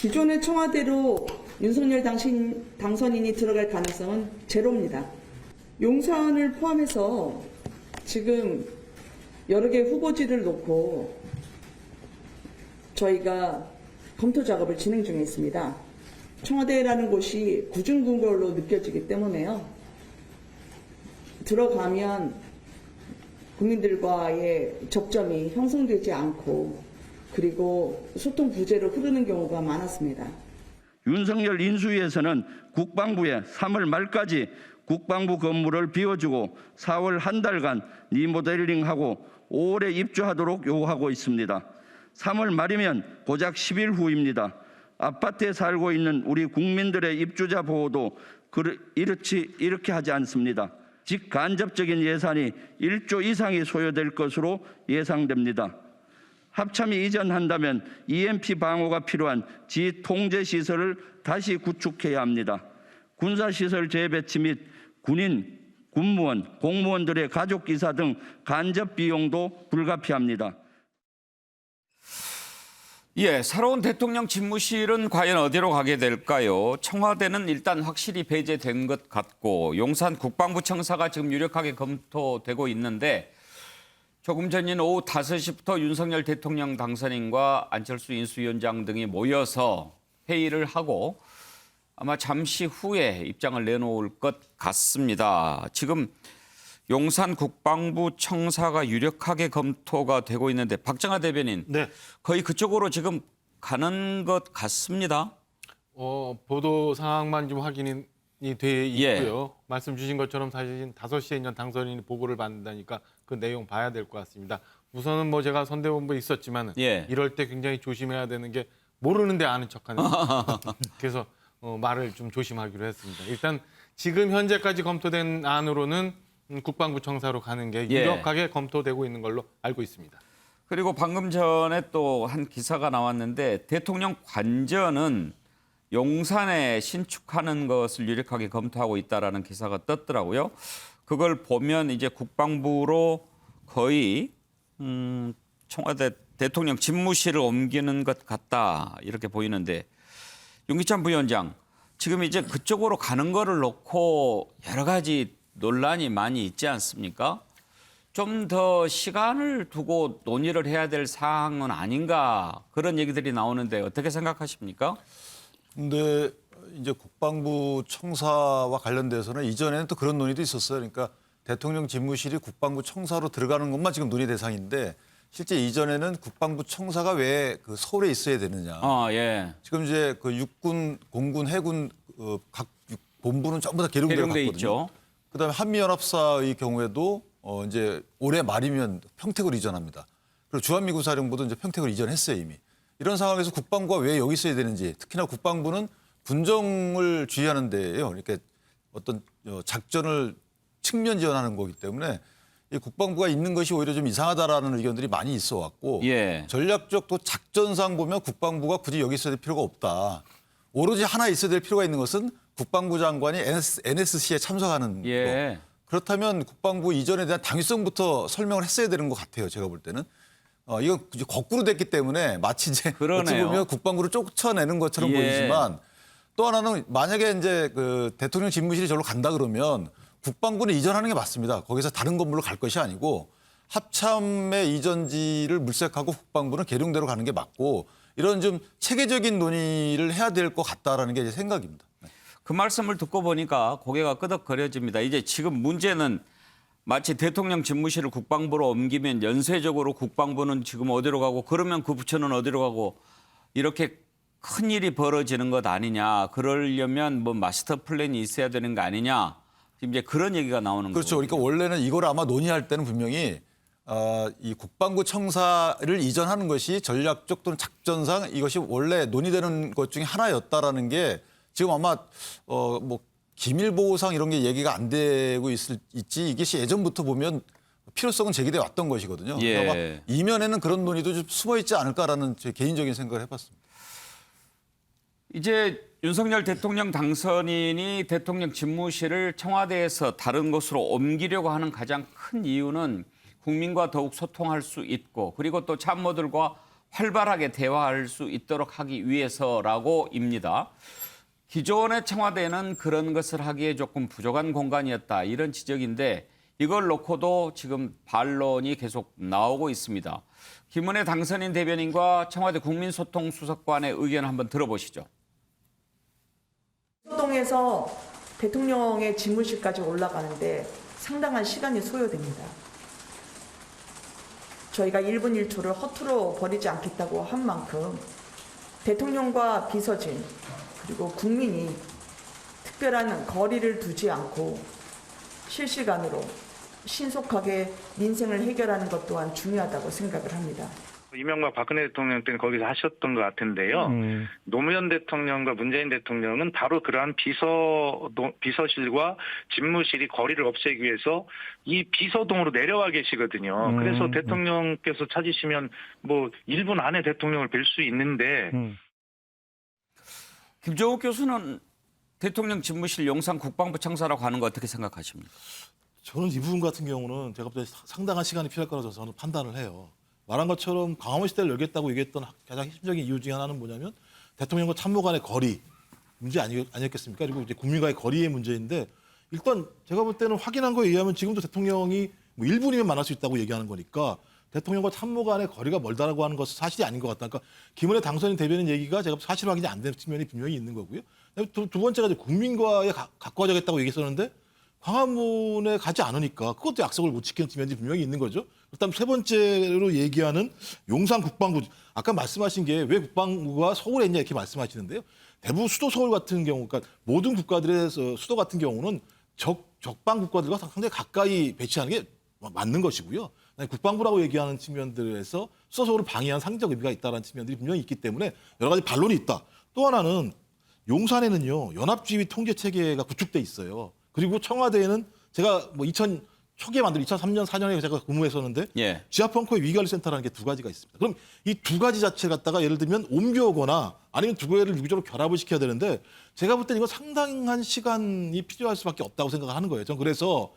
기존의 청와대로 윤석열 당선인이 들어갈 가능성은 제로입니다. 용산을 포함해서 지금 여러 개 후보지를 놓고 저희가 검토 작업을 진행 중에 있습니다. 청와대라는 곳이 구중궁궐로 느껴지기 때문에요. 들어가면 국민들과의 접점이 형성되지 않고 그리고 소통 부재로 흐르는 경우가 많았습니다. 윤석열 인수위에서는 국방부에 3월 말까지 국방부 건물을 비워주고 4월 한 달간 리모델링하고 5월에 입주하도록 요구하고 있습니다. 3월 말이면 고작 10일 후입니다. 아파트에 살고 있는 우리 국민들의 입주자 보호도 이렇게 하지 않습니다. 직간접적인 예산이 1조 이상이 소요될 것으로 예상됩니다. 합참이 이전한다면 EMP 방어가 필요한 지통제시설을 다시 구축해야 합니다. 군사시설 재배치 및 군인, 군무원, 공무원들의 가족기사 등 간접 비용도 불가피합니다. 예, 새로운 대통령 집무실은 과연 어디로 가게 될까요? 청와대는 일단 확실히 배제된 것 같고 용산 국방부 청사가 지금 유력하게 검토되고 있는데 조금 전인 오후 5시부터 윤석열 대통령 당선인과 안철수 인수위원장 등이 모여서 회의를 하고 아마 잠시 후에 입장을 내놓을 것 같습니다. 지금 용산 국방부 청사가 유력하게 검토가 되고 있는데 박정하 대변인, 네. 거의 그쪽으로 지금 가는 것 같습니다. 보도 상황만 좀 확인이 돼 있고요. 말씀 주신 것처럼 사실 5시에 이제 당선인이 보고를 받는다니까 그 내용 봐야 될 것 같습니다. 우선은 뭐 제가 선대본부에 있었지만 이럴 때 굉장히 조심해야 되는 게 모르는데 아는 척하는 그래서 말을 좀 조심하기로 했습니다. 일단 지금 현재까지 검토된 안으로는 국방부 청사로 가는 게 유력하게 검토되고 있는 걸로 알고 있습니다. 그리고 방금 전에 또 한 기사가 나왔는데 대통령 관저는 용산에 신축하는 것을 유력하게 검토하고 있다라는 기사가 떴더라고요. 그걸 보면 이제 국방부로 거의 청와대 대통령 집무실을 옮기는 것 같다 이렇게 보이는데 윤기찬 부위원장, 지금 이제 그쪽으로 가는 거를 놓고 여러 가지 논란이 많이 있지 않습니까? 좀 더 시간을 두고 논의를 해야 될 사항은 아닌가 그런 얘기들이 나오는데 어떻게 생각하십니까? 근데 이제 국방부 청사와 관련돼서는 이전에는 또 그런 논의도 있었어요. 그러니까 대통령 집무실이 국방부 청사로 들어가는 것만 지금 논의 대상인데 실제 이전에는 국방부 청사가 왜 그 서울에 있어야 되느냐. 지금 이제 그 육군, 공군, 해군 각 본부는 전부 다 계룡대로 갔거든요. 있죠. 그다음에 한미연합사의 경우에도 이제 올해 말이면 평택으로 이전합니다. 그리고 주한미군사령부도 이제 평택으로 이전했어요 이미. 이런 상황에서 국방부가 왜 여기 있어야 되는지, 특히나 국방부는 군정을 주의하는 데예요. 이렇게 어떤 작전을 측면 지원하는 거기 때문에 이 국방부가 있는 것이 오히려 좀 이상하다라는 의견들이 많이 있어 왔고 전략적 또 작전상 보면 국방부가 굳이 여기 있어야 될 필요가 없다. 오로지 하나 있어야 될 필요가 있는 것은 국방부 장관이 NSC에 참석하는 거. 그렇다면 국방부 이전에 대한 당위성부터 설명을 했어야 되는 것 같아요. 제가 볼 때는. 이거 거꾸로 됐기 때문에 마치 이제 어찌 보면 국방부를 쫓아내는 것처럼 보이지만 또 하나는 만약에 이제 그 대통령 집무실이 저로 간다 그러면 국방부는 이전하는 게 맞습니다. 거기서 다른 건물로 갈 것이 아니고 합참의 이전지를 물색하고 국방부는 계룡대로 가는 게 맞고 이런 좀 체계적인 논의를 해야 될 것 같다라는 게 제 생각입니다. 그 말씀을 듣고 보니까 고개가 끄덕거려집니다. 이제 지금 문제는 마치 대통령 집무실을 국방부로 옮기면 연쇄적으로 국방부는 지금 어디로 가고 그러면 그 부처는 어디로 가고 이렇게 큰 일이 벌어지는 것 아니냐. 그러려면 뭐 마스터 플랜이 있어야 되는 거 아니냐. 지금 이제 그런 얘기가 나오는 거죠. 그렇죠. 그러니까 원래는 이걸 아마 논의할 때는 분명히 이 국방부 청사를 이전하는 것이 전략적 또는 작전상 이것이 원래 논의되는 것 중에 하나였다라는 게 지금 아마 뭐 기밀보호상 이런 게 얘기가 안 되고 있지 이것이 예전부터 보면 필요성은 제기돼 왔던 것이거든요. 그래서 아마 이면에는 그런 논의도 좀 숨어 있지 않을까라는 제 개인적인 생각을 해봤습니다. 이제 윤석열 대통령 당선인이 대통령 집무실을 청와대에서 다른 곳으로 옮기려고 하는 가장 큰 이유는 국민과 더욱 소통할 수 있고 그리고 또 참모들과 활발하게 대화할 수 있도록 하기 위해서라고입니다. 기존의 청와대는 그런 것을 하기에 조금 부족한 공간이었다 이런 지적인데 이걸 놓고도 지금 반론이 계속 나오고 있습니다. 김은혜 당선인 대변인과 청와대 국민소통수석관의 의견 한번 들어보시죠. 동에서 대통령의 집무실까지 올라가는데 상당한 시간이 소요됩니다. 저희가 1분 1초를 허투루 버리지 않겠다고 한 만큼 대통령과 비서진 그리고 국민이 특별한 거리를 두지 않고 실시간으로 신속하게 민생을 해결하는 것 또한 중요하다고 생각을 합니다. 이명박 박근혜 대통령 때는 거기서 하셨던 것 같은데요. 노무현 대통령과 문재인 대통령은 바로 그러한 비서실과 집무실이 거리를 없애기 위해서 이 비서동으로 내려와 계시거든요. 그래서 대통령께서 찾으시면 뭐 1분 안에 대통령을 뵐 수 있는데 김종욱 교수는 대통령 집무실 용산 국방부 청사라고 하는 거 어떻게 생각하십니까? 저는 이 부분 같은 경우는 제가 볼 때 상당한 시간이 필요할 거라고 저는 판단을 해요. 말한 것처럼 광화문 시대를 열겠다고 얘기했던 가장 핵심적인 이유 중에 하나는 뭐냐면 대통령과 참모 간의 거리 문제 아니었겠습니까? 그리고 이제 국민과의 거리의 문제인데 일단 제가 볼 때는 확인한 거에 의하면 지금도 대통령이 뭐 1분이면 만날 수 있다고 얘기하는 거니까 대통령과 참모 간의 거리가 멀다라고 하는 것은 사실이 아닌 것 같다. 그러니까 김은혜 당선인 대변인 얘기가 제가 사실 확인이 안 된 측면이 분명히 있는 거고요. 두 번째가 이제 국민과의 갖고 가자겠다고 얘기했었는데 광화문에 가지 않으니까 그것도 약속을 못 지키는 측면이 분명히 있는 거죠. 일단 세 번째로 얘기하는 용산 국방부. 아까 말씀하신 게 왜 국방부가 서울에 있냐 이렇게 말씀하시는데요. 대부분 수도 서울 같은 경우, 그러니까 모든 국가들의 수도 같은 경우는 적방 국가들과 상당히 가까이 배치하는 게 맞는 것이고요. 국방부라고 얘기하는 측면들에서 수도 서울을 방해한 상징적 의미가 있다는 측면들이 분명히 있기 때문에 여러 가지 반론이 있다. 또 하나는 용산에는요 연합주의 통제 체계가 구축돼 있어요. 그리고 청와대에는 제가 뭐 초기에 만든 2003년, 4년에 제가 근무했었는데 예. 지하펑크의 위기관리센터라는 게 두 가지가 있습니다. 그럼 이 두 가지 자체를 갖다가 예를 들면 옮겨오거나 아니면 두 개를 유기적으로 결합을 시켜야 되는데 제가 볼 때는 이건 상당한 시간이 필요할 수밖에 없다고 생각을 하는 거예요. 저는 그래서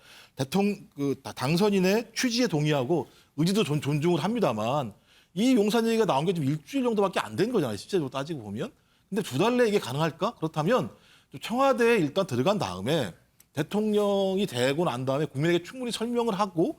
당선인의 취지에 동의하고 의지도 존중을 합니다만 이 용산 얘기가 나온 게 좀 일주일 정도밖에 안 된 거잖아요. 실제로 따지고 보면. 근데 2달 내에 이게 가능할까? 그렇다면 청와대에 일단 들어간 다음에 대통령이 되고 난 다음에 국민에게 충분히 설명을 하고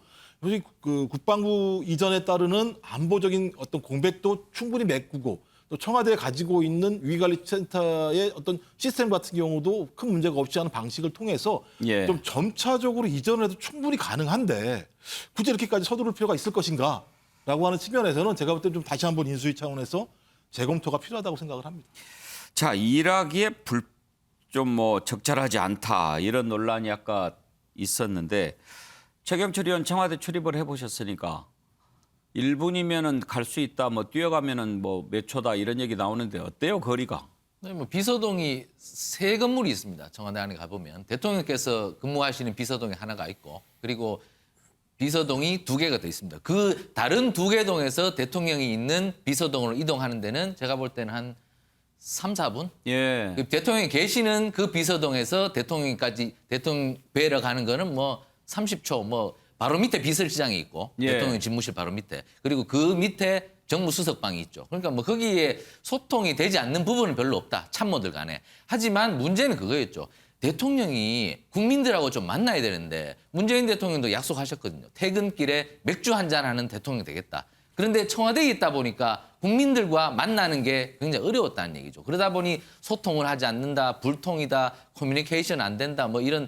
그 국방부 이전에 따르는 안보적인 어떤 공백도 충분히 메꾸고 또 청와대에 가지고 있는 위기관리센터의 어떤 시스템 같은 경우도 큰 문제가 없이 하는 방식을 통해서 예. 좀 점차적으로 이전을 해도 충분히 가능한데 굳이 이렇게까지 서두를 필요가 있을 것인가라고 하는 측면에서는 제가 볼 때 좀 다시 한번 인수위 차원에서 재검토가 필요하다고 생각을 합니다. 자, 일하기에 좀 뭐 적절하지 않다 이런 논란이 아까 있었는데 최경철 의원 청와대 출입을 해보셨으니까 1분이면은 갈 수 있다, 뭐 뛰어가면은 뭐 몇 초다 이런 얘기 나오는데 어때요 거리가? 네, 뭐 비서동이 세 건물이 있습니다. 청와대 안에 가보면 대통령께서 근무하시는 비서동이 하나가 있고 그리고 비서동이 2개가 더 있습니다. 그 다른 2개 동에서 대통령이 있는 비서동으로 이동하는 데는 제가 볼 때는 한 3, 4분? 예. 대통령이 계시는 그 비서동에서 대통령 뵈러 가는 거는 뭐 30초, 뭐 바로 밑에 비서실장이 있고 예. 대통령 집무실 바로 밑에 그리고 그 밑에 정무수석방이 있죠. 그러니까 뭐 거기에 소통이 되지 않는 부분은 별로 없다. 참모들 간에. 하지만 문제는 그거였죠. 대통령이 국민들하고 좀 만나야 되는데 문재인 대통령도 약속하셨거든요. 퇴근길에 맥주 한잔 하는 대통령 되겠다. 그런데 청와대에 있다 보니까 국민들과 만나는 게 굉장히 어려웠다는 얘기죠. 그러다 보니 소통을 하지 않는다, 불통이다, 커뮤니케이션 안 된다, 뭐 이런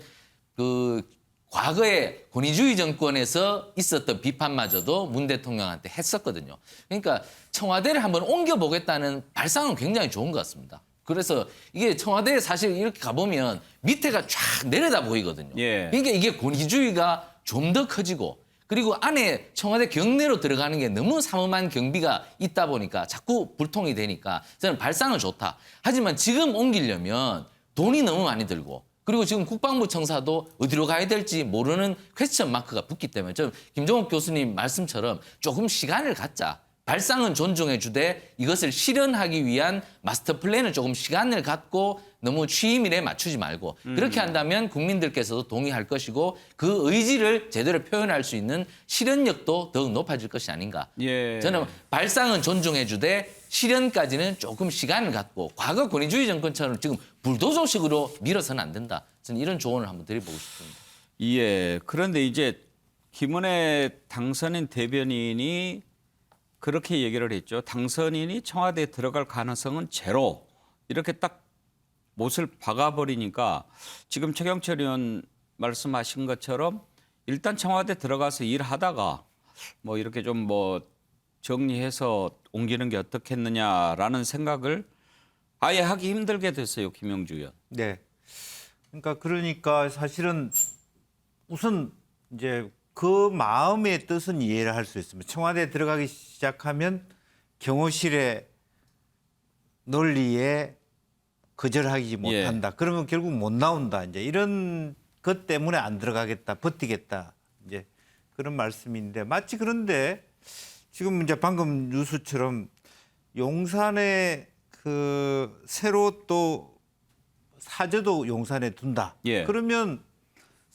그 과거에 권위주의 정권에서 있었던 비판마저도 문 대통령한테 했었거든요. 그러니까 청와대를 한번 옮겨보겠다는 발상은 굉장히 좋은 것 같습니다. 그래서 이게 청와대에 사실 이렇게 가보면 밑에가 쫙 내려다 보이거든요. 예. 그러니까 이게 권위주의가 좀 더 커지고 그리고 안에 청와대 경내로 들어가는 게 너무 삼엄한 경비가 있다 보니까 자꾸 불통이 되니까 저는 발상은 좋다. 하지만 지금 옮기려면 돈이 너무 많이 들고 그리고 지금 국방부 청사도 어디로 가야 될지 모르는 퀘스천 마크가 붙기 때문에 좀 김종욱 교수님 말씀처럼 조금 시간을 갖자. 발상은 존중해 주되 이것을 실현하기 위한 마스터 플랜을 조금 시간을 갖고 너무 취임일에 맞추지 말고 그렇게 한다면 국민들께서도 동의할 것이고 그 의지를 제대로 표현할 수 있는 실현력도 더욱 높아질 것이 아닌가. 예. 저는 발상은 존중해 주되 실현까지는 조금 시간을 갖고 과거 권위주의 정권처럼 지금 불도저식으로 밀어서는 안 된다. 저는 이런 조언을 한번 드려보고 싶습니다. 예. 그런데 이제 김은혜 당선인 대변인이 그렇게 얘기를 했죠. 당선인이 청와대에 들어갈 가능성은 제로. 이렇게 딱 못을 박아버리니까 지금 최경철 의원 말씀하신 것처럼 일단 청와대 들어가서 일하다가 뭐 이렇게 좀 뭐 정리해서 옮기는 게 어떻겠느냐라는 생각을 아예 하기 힘들게 됐어요. 김영주 의원. 네. 그러니까 사실은 우선 이제 그 마음의 뜻은 이해를 할 수 있습니다. 청와대에 들어가기 시작하면 경호실의 논리에 거절하지 못한다. 그러면 결국 못 나온다. 이제 이런 것 때문에 안 들어가겠다, 버티겠다. 이제 그런 말씀인데 마치 그런데 지금 이제 방금 뉴스처럼 용산에 그 새로 또 사저도 용산에 둔다. 예. 그러면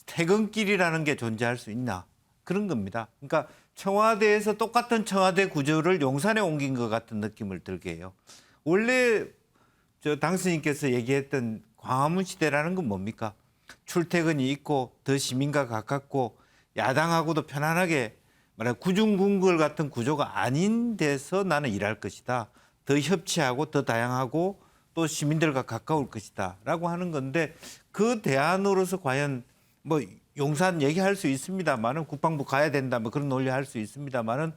퇴근길이라는 게 존재할 수 있나? 그런 겁니다. 그러니까 청와대에서 똑같은 청와대 구조를 용산에 옮긴 것 같은 느낌을 들게 해요. 원래 저 당선인께서 얘기했던 광화문 시대라는 건 뭡니까? 출퇴근이 있고 더 시민과 가깝고 야당하고도 편안하게 말해 구중궁궐 같은 구조가 아닌 데서 나는 일할 것이다. 더 협치하고 더 다양하고 또 시민들과 가까울 것이다라고 하는 건데 그 대안으로서 과연 뭐 용산 얘기할 수 있습니다만은 국방부 가야 된다 뭐 그런 논리 할 수 있습니다만은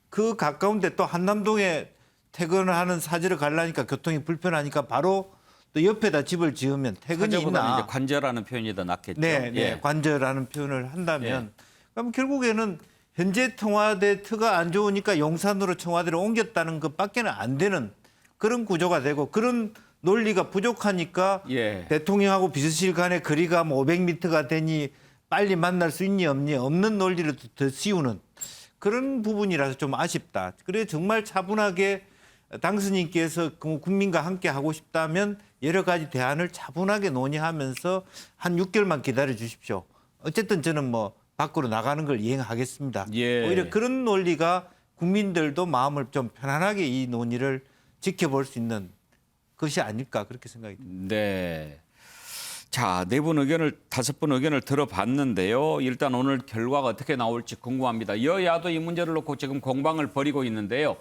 그 가까운데 또 한남동에 퇴근을 하는 사지를 가려니까 교통이 불편하니까 바로 또 옆에다 집을 지으면 퇴근이 사저보다는 있나? 이제 관저라는 표현이 더 낫겠죠. 네, 네. 예. 관저라는 표현을 한다면 그럼 결국에는 현재 청와대 터가 안 좋으니까 용산으로 청와대를 옮겼다는 것밖에는 안 되는 그런 구조가 되고 그런 논리가 부족하니까 예. 대통령하고 비서실 간의 거리가 뭐 500m가 되니 빨리 만날 수 있니 없니 없는 논리를 더 씌우는 그런 부분이라서 좀 아쉽다. 그래 정말 차분하게 당선인께서 국민과 함께 하고 싶다면 여러 가지 대안을 차분하게 논의하면서 한 6개월만 기다려 주십시오. 어쨌든 저는 뭐 밖으로 나가는 걸 이행하겠습니다. 예. 오히려 그런 논리가 국민들도 마음을 좀 편안하게 이 논의를 지켜볼 수 있는 것이 아닐까 그렇게 생각이 듭니다. 네. 자, 다섯 분 의견을 들어봤는데요. 일단 오늘 결과가 어떻게 나올지 궁금합니다. 여야도 이 문제를 놓고 지금 공방을 벌이고 있는데요.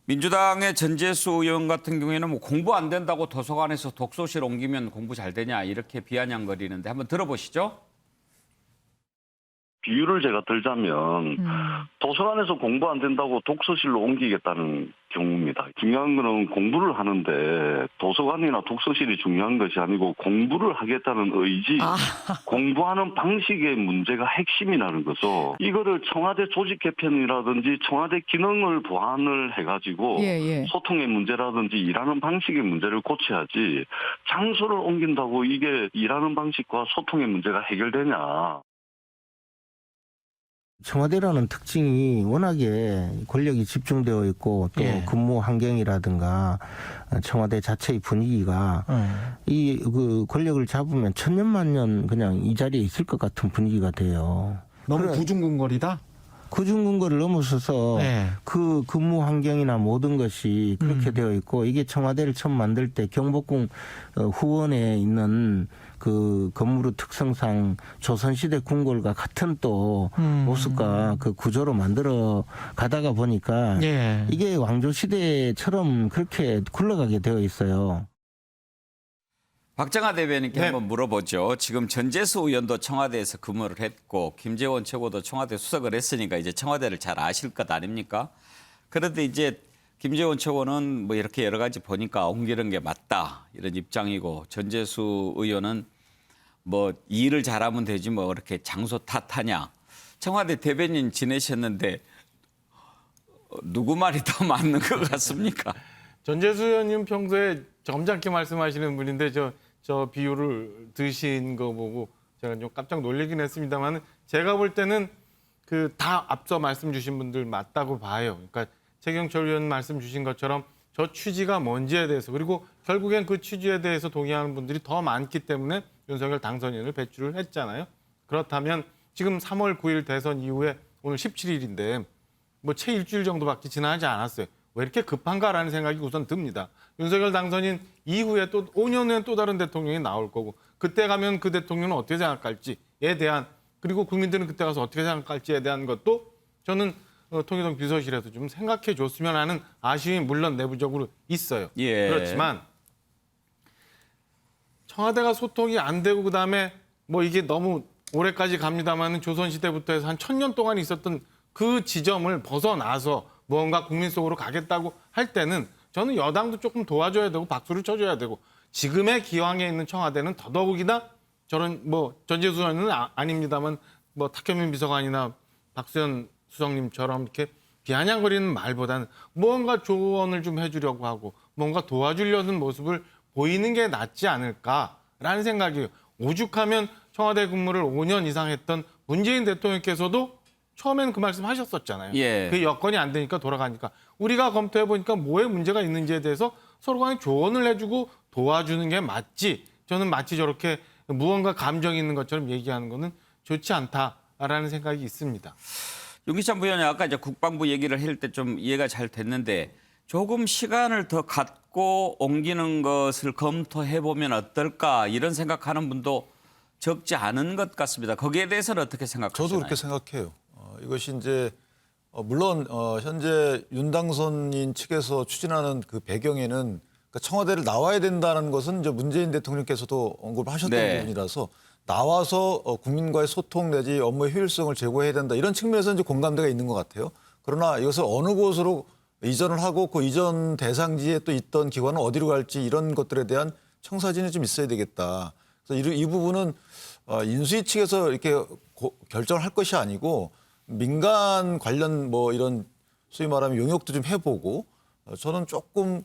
민주당의 전재수 의원 같은 경우에는 뭐 공부 안 된다고 도서관에서 독서실 옮기면 공부 잘 되냐 이렇게 비아냥거리는데 한번 들어보시죠. 비유를 제가 들자면 도서관에서 공부 안 된다고 독서실로 옮기겠다는 경우입니다. 중요한 거는 공부를 하는데 도서관이나 독서실이 중요한 것이 아니고 공부를 하겠다는 의지, 공부하는 방식의 문제가 핵심이라는 거죠. 이거를 청와대 조직 개편이라든지 청와대 기능을 보완을 해가지고 소통의 문제라든지 일하는 방식의 문제를 고쳐야지 장소를 옮긴다고 이게 일하는 방식과 소통의 문제가 해결되냐. 청와대라는 특징이 워낙에 권력이 집중되어 있고 또 근무 환경이라든가 청와대 자체의 분위기가 이 그 권력을 잡으면 천년만년 그냥 이 자리에 있을 것 같은 분위기가 돼요. 너무 구중궁궐이다? 구중궁궐을 넘어서서 그 근무 환경이나 모든 것이 그렇게 되어 있고 이게 청와대를 처음 만들 때 경복궁 후원에 있는 그 건물의 특성상 조선시대 궁궐과 같은 또 모습과 그 구조로 만들어 가다가 보니까 이게 왕조시대처럼 그렇게 굴러가게 되어 있어요. 박정하 대변인께 한번 물어보죠. 지금 전재수 의원도 청와대에서 근무를 했고 김재원 최고도 청와대 수석을 했으니까 이제 청와대를 잘 아실 것 아닙니까? 그런데 이제 김재원 최고는 뭐 이렇게 여러 가지 보니까 옮기는 게 맞다 이런 입장이고 전재수 의원은 뭐 일을 잘하면 되지 뭐 그렇게 장소 탓하냐. 청와대 대변인 지내셨는데 누구 말이 더 맞는 것 같습니까? 전재수 의원님 평소에 점잖게 말씀하시는 분인데 저 비유를 드신 거 보고 제가 좀 깜짝 놀라긴 했습니다만 제가 볼 때는 그 다 앞서 말씀 주신 분들 맞다고 봐요. 그러니까 최경철 의원 말씀 주신 것처럼 저 취지가 뭔지에 대해서 그리고 결국엔 그 취지에 대해서 동의하는 분들이 더 많기 때문에 윤석열 당선인을 배출을 했잖아요. 그렇다면 지금 3월 9일 대선 이후에 오늘 17일인데 뭐 채 일주일 정도밖에 지나지 않았어요. 왜 이렇게 급한가라는 생각이 우선 듭니다. 윤석열 당선인 이후에 또 5년 후엔 또 다른 대통령이 나올 거고 그때 가면 그 대통령은 어떻게 생각할지에 대한 그리고 국민들은 그때 가서 어떻게 생각할지에 대한 것도 저는 통일동 비서실에서 좀 생각해 줬으면 하는 아쉬움이 물론 내부적으로 있어요. 예. 그렇지만 청와대가 소통이 안 되고 그다음에 뭐 이게 너무 올해까지 갑니다마는 조선시대부터 해서 한 1000년 동안 있었던 그 지점을 벗어나서 무언가 국민 속으로 가겠다고 할 때는 저는 여당도 조금 도와줘야 되고 박수를 쳐줘야 되고 지금의 기왕에 있는 청와대는 더더욱이나 저런 뭐 전재수 의원은 아닙니다만 뭐 탁현민 비서관이나 박수현 수석님처럼 이렇게 비아냥거리는 말보다는 무언가 조언을 좀 해주려고 하고 뭔가 도와주려는 모습을 보이는 게 낫지 않을까라는 생각이에요. 오죽하면 청와대 근무를 5년 이상 했던 문재인 대통령께서도 처음에는 그 말씀 하셨었잖아요. 예. 그 여건이 안 되니까 돌아가니까. 우리가 검토해보니까 뭐에 문제가 있는지에 대해서 서로 간에 조언을 해주고 도와주는 게 맞지. 저는 마치 저렇게 무언가 감정이 있는 것처럼 얘기하는 거는 좋지 않다라는 생각이 있습니다. 윤기찬 부위원이 아까 이제 국방부 얘기를 할 때 좀 이해가 잘 됐는데 조금 시간을 더 갖고 옮기는 것을 검토해 보면 어떨까 이런 생각하는 분도 적지 않은 것 같습니다. 거기에 대해서는 어떻게 생각하시나요? 저도 그렇게 생각해요. 이것이 이제 물론 현재 윤 당선인 측에서 추진하는 그 배경에는 그러니까 청와대를 나와야 된다는 것은 이제 문재인 대통령께서도 언급을 하셨던 네. 부분이라서 나와서 국민과의 소통 내지 업무의 효율성을 제고해야 된다. 이런 측면에서 이제 공감대가 있는 것 같아요. 그러나 이것을 어느 곳으로 이전을 하고 그 이전 대상지에 또 있던 기관은 어디로 갈지 이런 것들에 대한 청사진이 좀 있어야 되겠다. 그래서 이 부분은 인수위 측에서 이렇게 결정을 할 것이 아니고 민간 관련 뭐 이런 소위 말하면 용역도 좀 해보고 저는 조금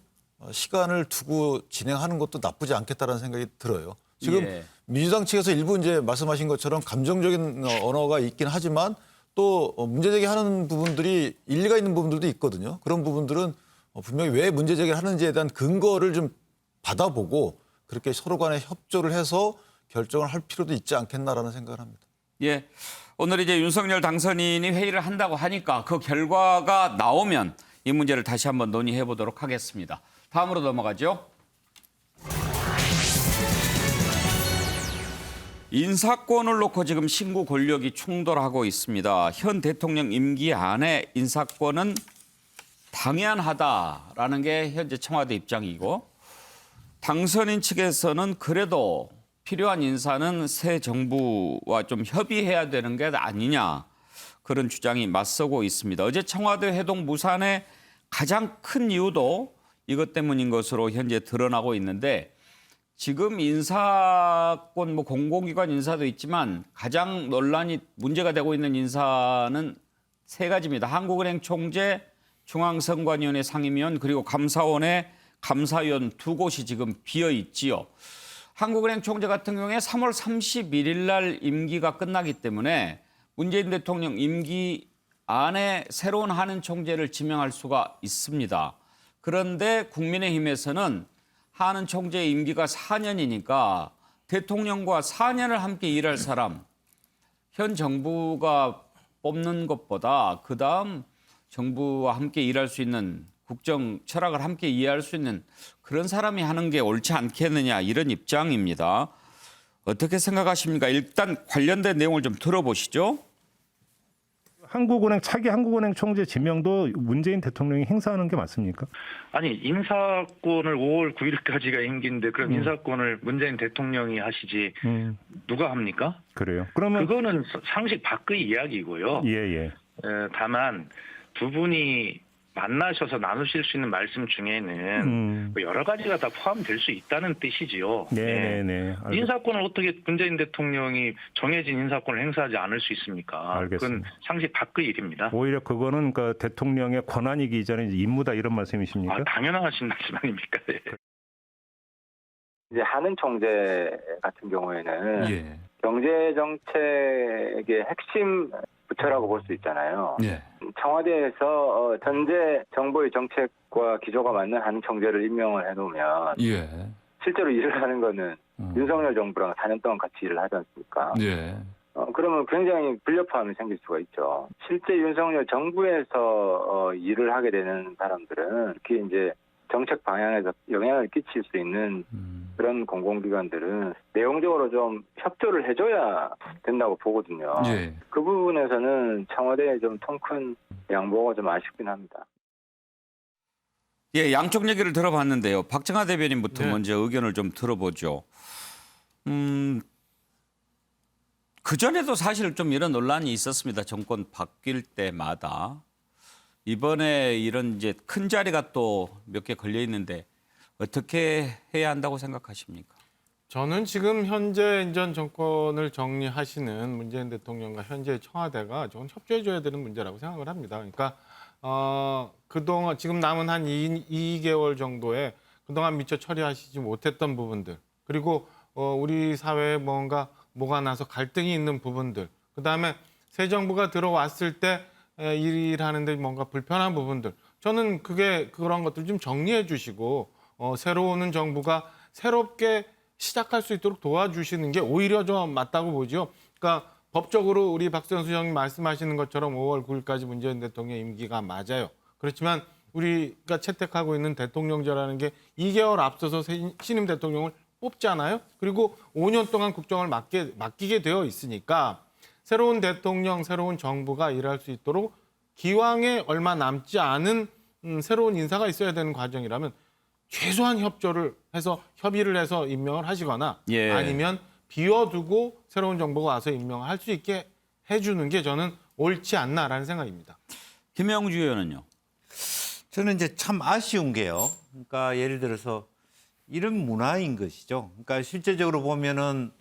시간을 두고 진행하는 것도 나쁘지 않겠다라는 생각이 들어요. 지금 예. 민주당 측에서 일부 이제 말씀하신 것처럼 감정적인 언어가 있긴 하지만 또 문제 제기하는 부분들이 일리가 있는 부분들도 있거든요. 그런 부분들은 분명히 왜 문제 제기를 하는지에 대한 근거를 좀 받아보고 그렇게 서로 간에 협조를 해서 결정을 할 필요도 있지 않겠나라는 생각을 합니다. 예. 오늘 이제 윤석열 당선인이 회의를 한다고 하니까 그 결과가 나오면 이 문제를 다시 한번 논의해 보도록 하겠습니다. 다음으로 넘어가죠. 인사권을 놓고 지금 신구 권력이 충돌하고 있습니다. 현 대통령 임기 안에 인사권은 당연하다라는 게 현재 청와대 입장이고 당선인 측에서는 그래도 필요한 인사는 새 정부와 좀 협의해야 되는 게 아니냐 그런 주장이 맞서고 있습니다. 어제 청와대 회동 무산의 가장 큰 이유도 이것 때문인 것으로 현재 드러나고 있는데 지금 인사권 뭐 공공기관 인사도 있지만 가장 논란이 문제가 되고 있는 인사는 세 가지입니다. 한국은행 총재, 중앙선관위원회 상임위원 그리고 감사원의 감사위원 두 곳이 지금 비어 있지요. 한국은행 총재 같은 경우에 3월 31일 날 임기가 끝나기 때문에 문재인 대통령 임기 안에 새로운 한은 총재를 지명할 수가 있습니다. 그런데 국민의힘에서는 한은 총재의 임기가 4년이니까 대통령과 4년을 함께 일할 사람, 현 정부가 뽑는 것보다 그다음 정부와 함께 일할 수 있는 국정 철학을 함께 이해할 수 있는 그런 사람이 하는 게 옳지 않겠느냐 이런 입장입니다. 어떻게 생각하십니까? 일단 관련된 내용을 좀 들어보시죠. 차기 한국은행 총재 지명도 문재인 대통령이 행사하는 게 맞습니까? 아니 인사권을 5월 9일까지가 임기인데 그럼 인사권을 문재인 대통령이 하시지 누가 합니까? 그래요. 그러면 그거는 상식 밖의 이야기고요. 예. 다만 두 분이 만나셔서 나누실 수 있는 말씀 중에는 여러 가지가 다 포함될 수 있다는 뜻이지요. 네네. 인사권을 어떻게 문재인 대통령이 정해진 인사권을 행사하지 않을 수 있습니까? 알겠습니다. 그건 상식 밖의 일입니다. 오히려 그거는 그 대통령의 권한이기 이전에 임무다 이런 말씀이십니까? 당연하신 말씀 아닙니까? 네. 이제 한은 총재 같은 경우에는 예. 경제 정책의 핵심 부처라고 볼 수 있잖아요. 예. 청와대에서 전제 정부의 정책과 기조가 맞는 한 총재를 임명을 해놓으면 예. 실제로 일을 하는 거는 윤석열 정부랑 4년 동안 같이 일을 하지 않습니까? 예. 그러면 굉장히 불협화음이 생길 수가 있죠. 실제 윤석열 정부에서 일을 하게 되는 사람들은 특히 이제 정책 방향에서 영향을 끼칠 수 있는 그런 공공기관들은 내용적으로 좀 협조를 해줘야 된다고 보거든요. 예. 그 부분에서는 청와대에 좀 통 큰 양보가 좀 아쉽긴 합니다. 예, 양쪽 얘기를 들어봤는데요. 박정하 대변인부터 네. 먼저 의견을 좀 들어보죠. 그전에도 사실 좀 이런 논란이 있었습니다. 정권 바뀔 때마다. 이번에 이런 이제 큰 자리가 또 몇 개 걸려 있는데 어떻게 해야 한다고 생각하십니까? 저는 지금 현재 전 정권을 정리하시는 문재인 대통령과 현재 청와대가 좀 협조해줘야 되는 문제라고 생각을 합니다. 그러니까 그동안 지금 남은 한 2개월 정도에 그동안 미처 처리하시지 못했던 부분들, 그리고 우리 사회에 뭐가 나서 갈등이 있는 부분들, 그다음에 새 정부가 들어왔을 때 일하는데 뭔가 불편한 부분들, 저는 그런 것들 좀 정리해 주시고 새로 오는 정부가 새롭게 시작할 수 있도록 도와주시는 게 오히려 좀 맞다고 보죠. 그러니까 법적으로 우리 박선수 형님 말씀하시는 것처럼 5월 9일까지 문재인 대통령 임기가 맞아요. 그렇지만 우리가 채택하고 있는 대통령제라는 게 2개월 앞서서 신임 대통령을 뽑잖아요. 그리고 5년 동안 국정을 맡기게 되어 있으니까 새로운 대통령, 새로운 정부가 일할 수 있도록 기왕에 얼마 남지 않은 새로운 인사가 있어야 되는 과정이라면 최소한 협의를 해서 임명을 하시거나 예. 아니면 비워두고 새로운 정부가 와서 임명을 할 수 있게 해주는 게 저는 옳지 않나라는 생각입니다. 김영주 의원은요? 저는 이제 참 아쉬운 게요. 그러니까 예를 들어서 이런 문화인 것이죠. 그러니까 실제적으로 보면은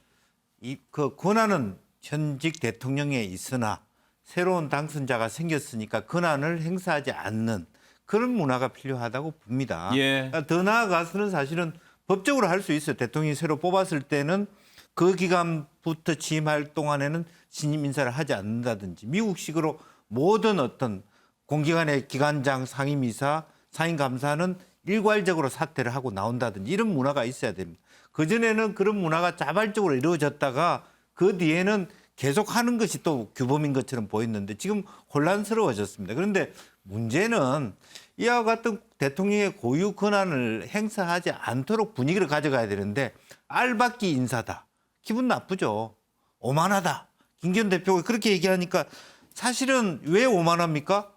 그 권한은 현직 대통령에 있으나 새로운 당선자가 생겼으니까 권한을 행사하지 않는 그런 문화가 필요하다고 봅니다. 예. 그러니까 더 나아가서는 사실은 법적으로 할 수 있어요. 대통령이 새로 뽑았을 때는 그 기간부터 취임할 동안에는 신임 인사를 하지 않는다든지 미국식으로 모든 어떤 공기관의 기관장, 상임이사, 상임감사는 일괄적으로 사퇴를 하고 나온다든지 이런 문화가 있어야 됩니다. 그전에는 그런 문화가 자발적으로 이루어졌다가 그 뒤에는 계속 하는 것이 또 규범인 것처럼 보였는데 지금 혼란스러워졌습니다. 그런데 문제는 이와 같은 대통령의 고유 권한을 행사하지 않도록 분위기를 가져가야 되는데 알박기 인사다. 기분 나쁘죠. 오만하다. 김기현 대표가 그렇게 얘기하니까 사실은 왜 오만합니까?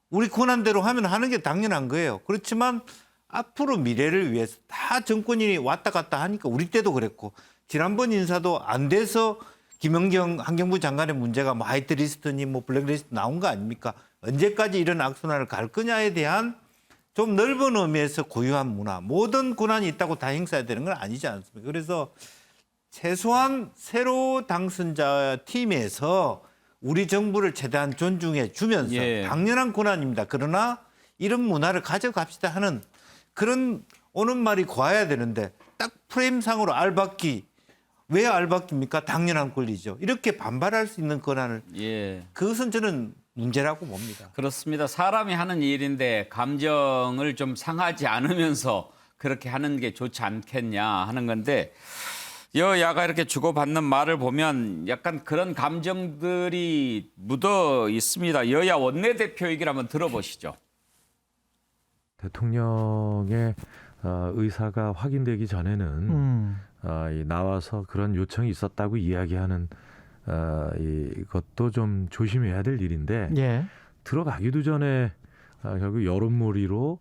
우리 권한대로 하면 하는 게 당연한 거예요. 그렇지만 앞으로 미래를 위해서 다 정권이 왔다 갔다 하니까 우리 때도 그랬고 지난번 인사도 안 돼서 김연경 환경부 장관의 문제가 뭐 화이트리스트니 뭐 블랙리스트 나온 거 아닙니까? 언제까지 이런 악순환을 갈 거냐에 대한 좀 넓은 의미에서 고유한 문화, 모든 권한이 있다고 다 행사해야 되는 건 아니지 않습니까? 그래서 최소한 새로 당선자 팀에서 우리 정부를 최대한 존중해 주면서 예. 당연한 권한입니다. 그러나 이런 문화를 가져갑시다 하는 그런 오는 말이 고와야 되는데 딱 프레임상으로 알박기. 왜 알박기입니까? 당연한 권리죠. 이렇게 반발할 수 있는 권한을 예. 그것은 저는 문제라고 봅니다. 그렇습니다. 사람이 하는 일인데 감정을 좀 상하지 않으면서 그렇게 하는 게 좋지 않겠냐 하는 건데 여야가 이렇게 주고받는 말을 보면 약간 그런 감정들이 묻어 있습니다. 여야 원내대표 얘기를 한번 들어보시죠. 대통령의 의사가 확인되기 전에는 나와서 그런 요청이 있었다고 이야기하는 이것도 좀 조심해야 될 일인데 예. 들어가기도 전에 결국 여론몰이로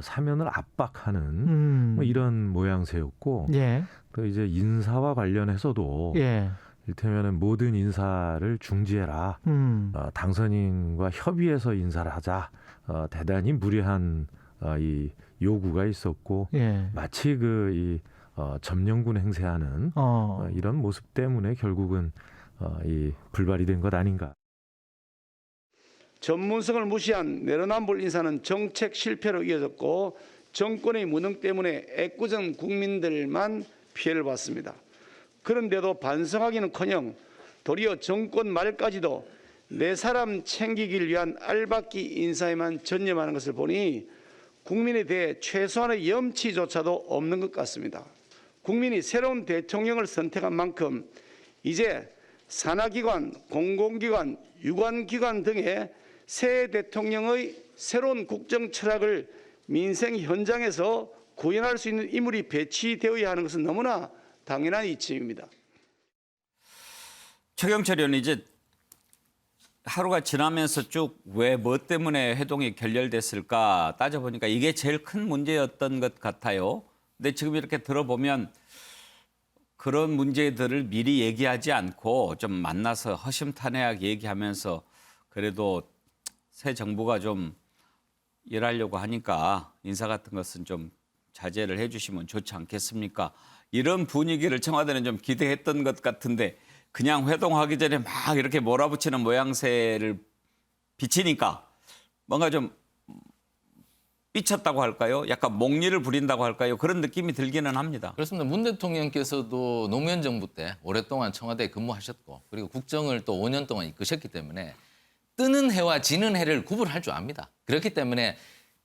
사면을 압박하는 뭐 이런 모양새였고 예. 또 이제 인사와 관련해서도 예. 이를테면 모든 인사를 중지해라. 당선인과 협의해서 인사를 하자. 대단히 무리한 이 요구가 있었고 예. 마치 이 점령군 행세하는 이런 모습 때문에 결국은 이 불발이 된 것 아닌가. 전문성을 무시한 내로남불 인사는 정책 실패로 이어졌고 정권의 무능 때문에 애꿎은 국민들만 피해를 봤습니다. 그런데도 반성하기는커녕 도리어 정권 말까지도 내 사람 챙기길 위한 알박기 인사에만 전념하는 것을 보니 국민에 대해 최소한의 염치조차도 없는 것 같습니다. 국민이 새로운 대통령을 선택한 만큼 이제 산하기관, 공공기관, 유관기관 등의 새 대통령의 새로운 국정 철학을 민생 현장에서 구현할 수 있는 인물이 배치되어야 하는 것은 너무나 당연한 이치입니다. 최경철 의원, 이제 하루가 지나면서 쭉 왜 뭐 때문에 회동이 결렬됐을까 따져보니까 이게 제일 큰 문제였던 것 같아요. 근데 지금 이렇게 들어보면 그런 문제들을 미리 얘기하지 않고 좀 만나서 허심탄회하게 얘기하면서 그래도 새 정부가 좀 일하려고 하니까 인사 같은 것은 좀 자제를 해 주시면 좋지 않겠습니까? 이런 분위기를 청와대는 좀 기대했던 것 같은데 그냥 회동하기 전에 막 이렇게 몰아붙이는 모양새를 비치니까 뭔가 좀 삐쳤다고 할까요? 약간 목리를 부린다고 할까요? 그런 느낌이 들기는 합니다. 그렇습니다. 문 대통령께서도 노무현 정부 때 오랫동안 청와대에 근무하셨고 그리고 국정을 또 5년 동안 이끄셨기 때문에 뜨는 해와 지는 해를 구분할 줄 압니다. 그렇기 때문에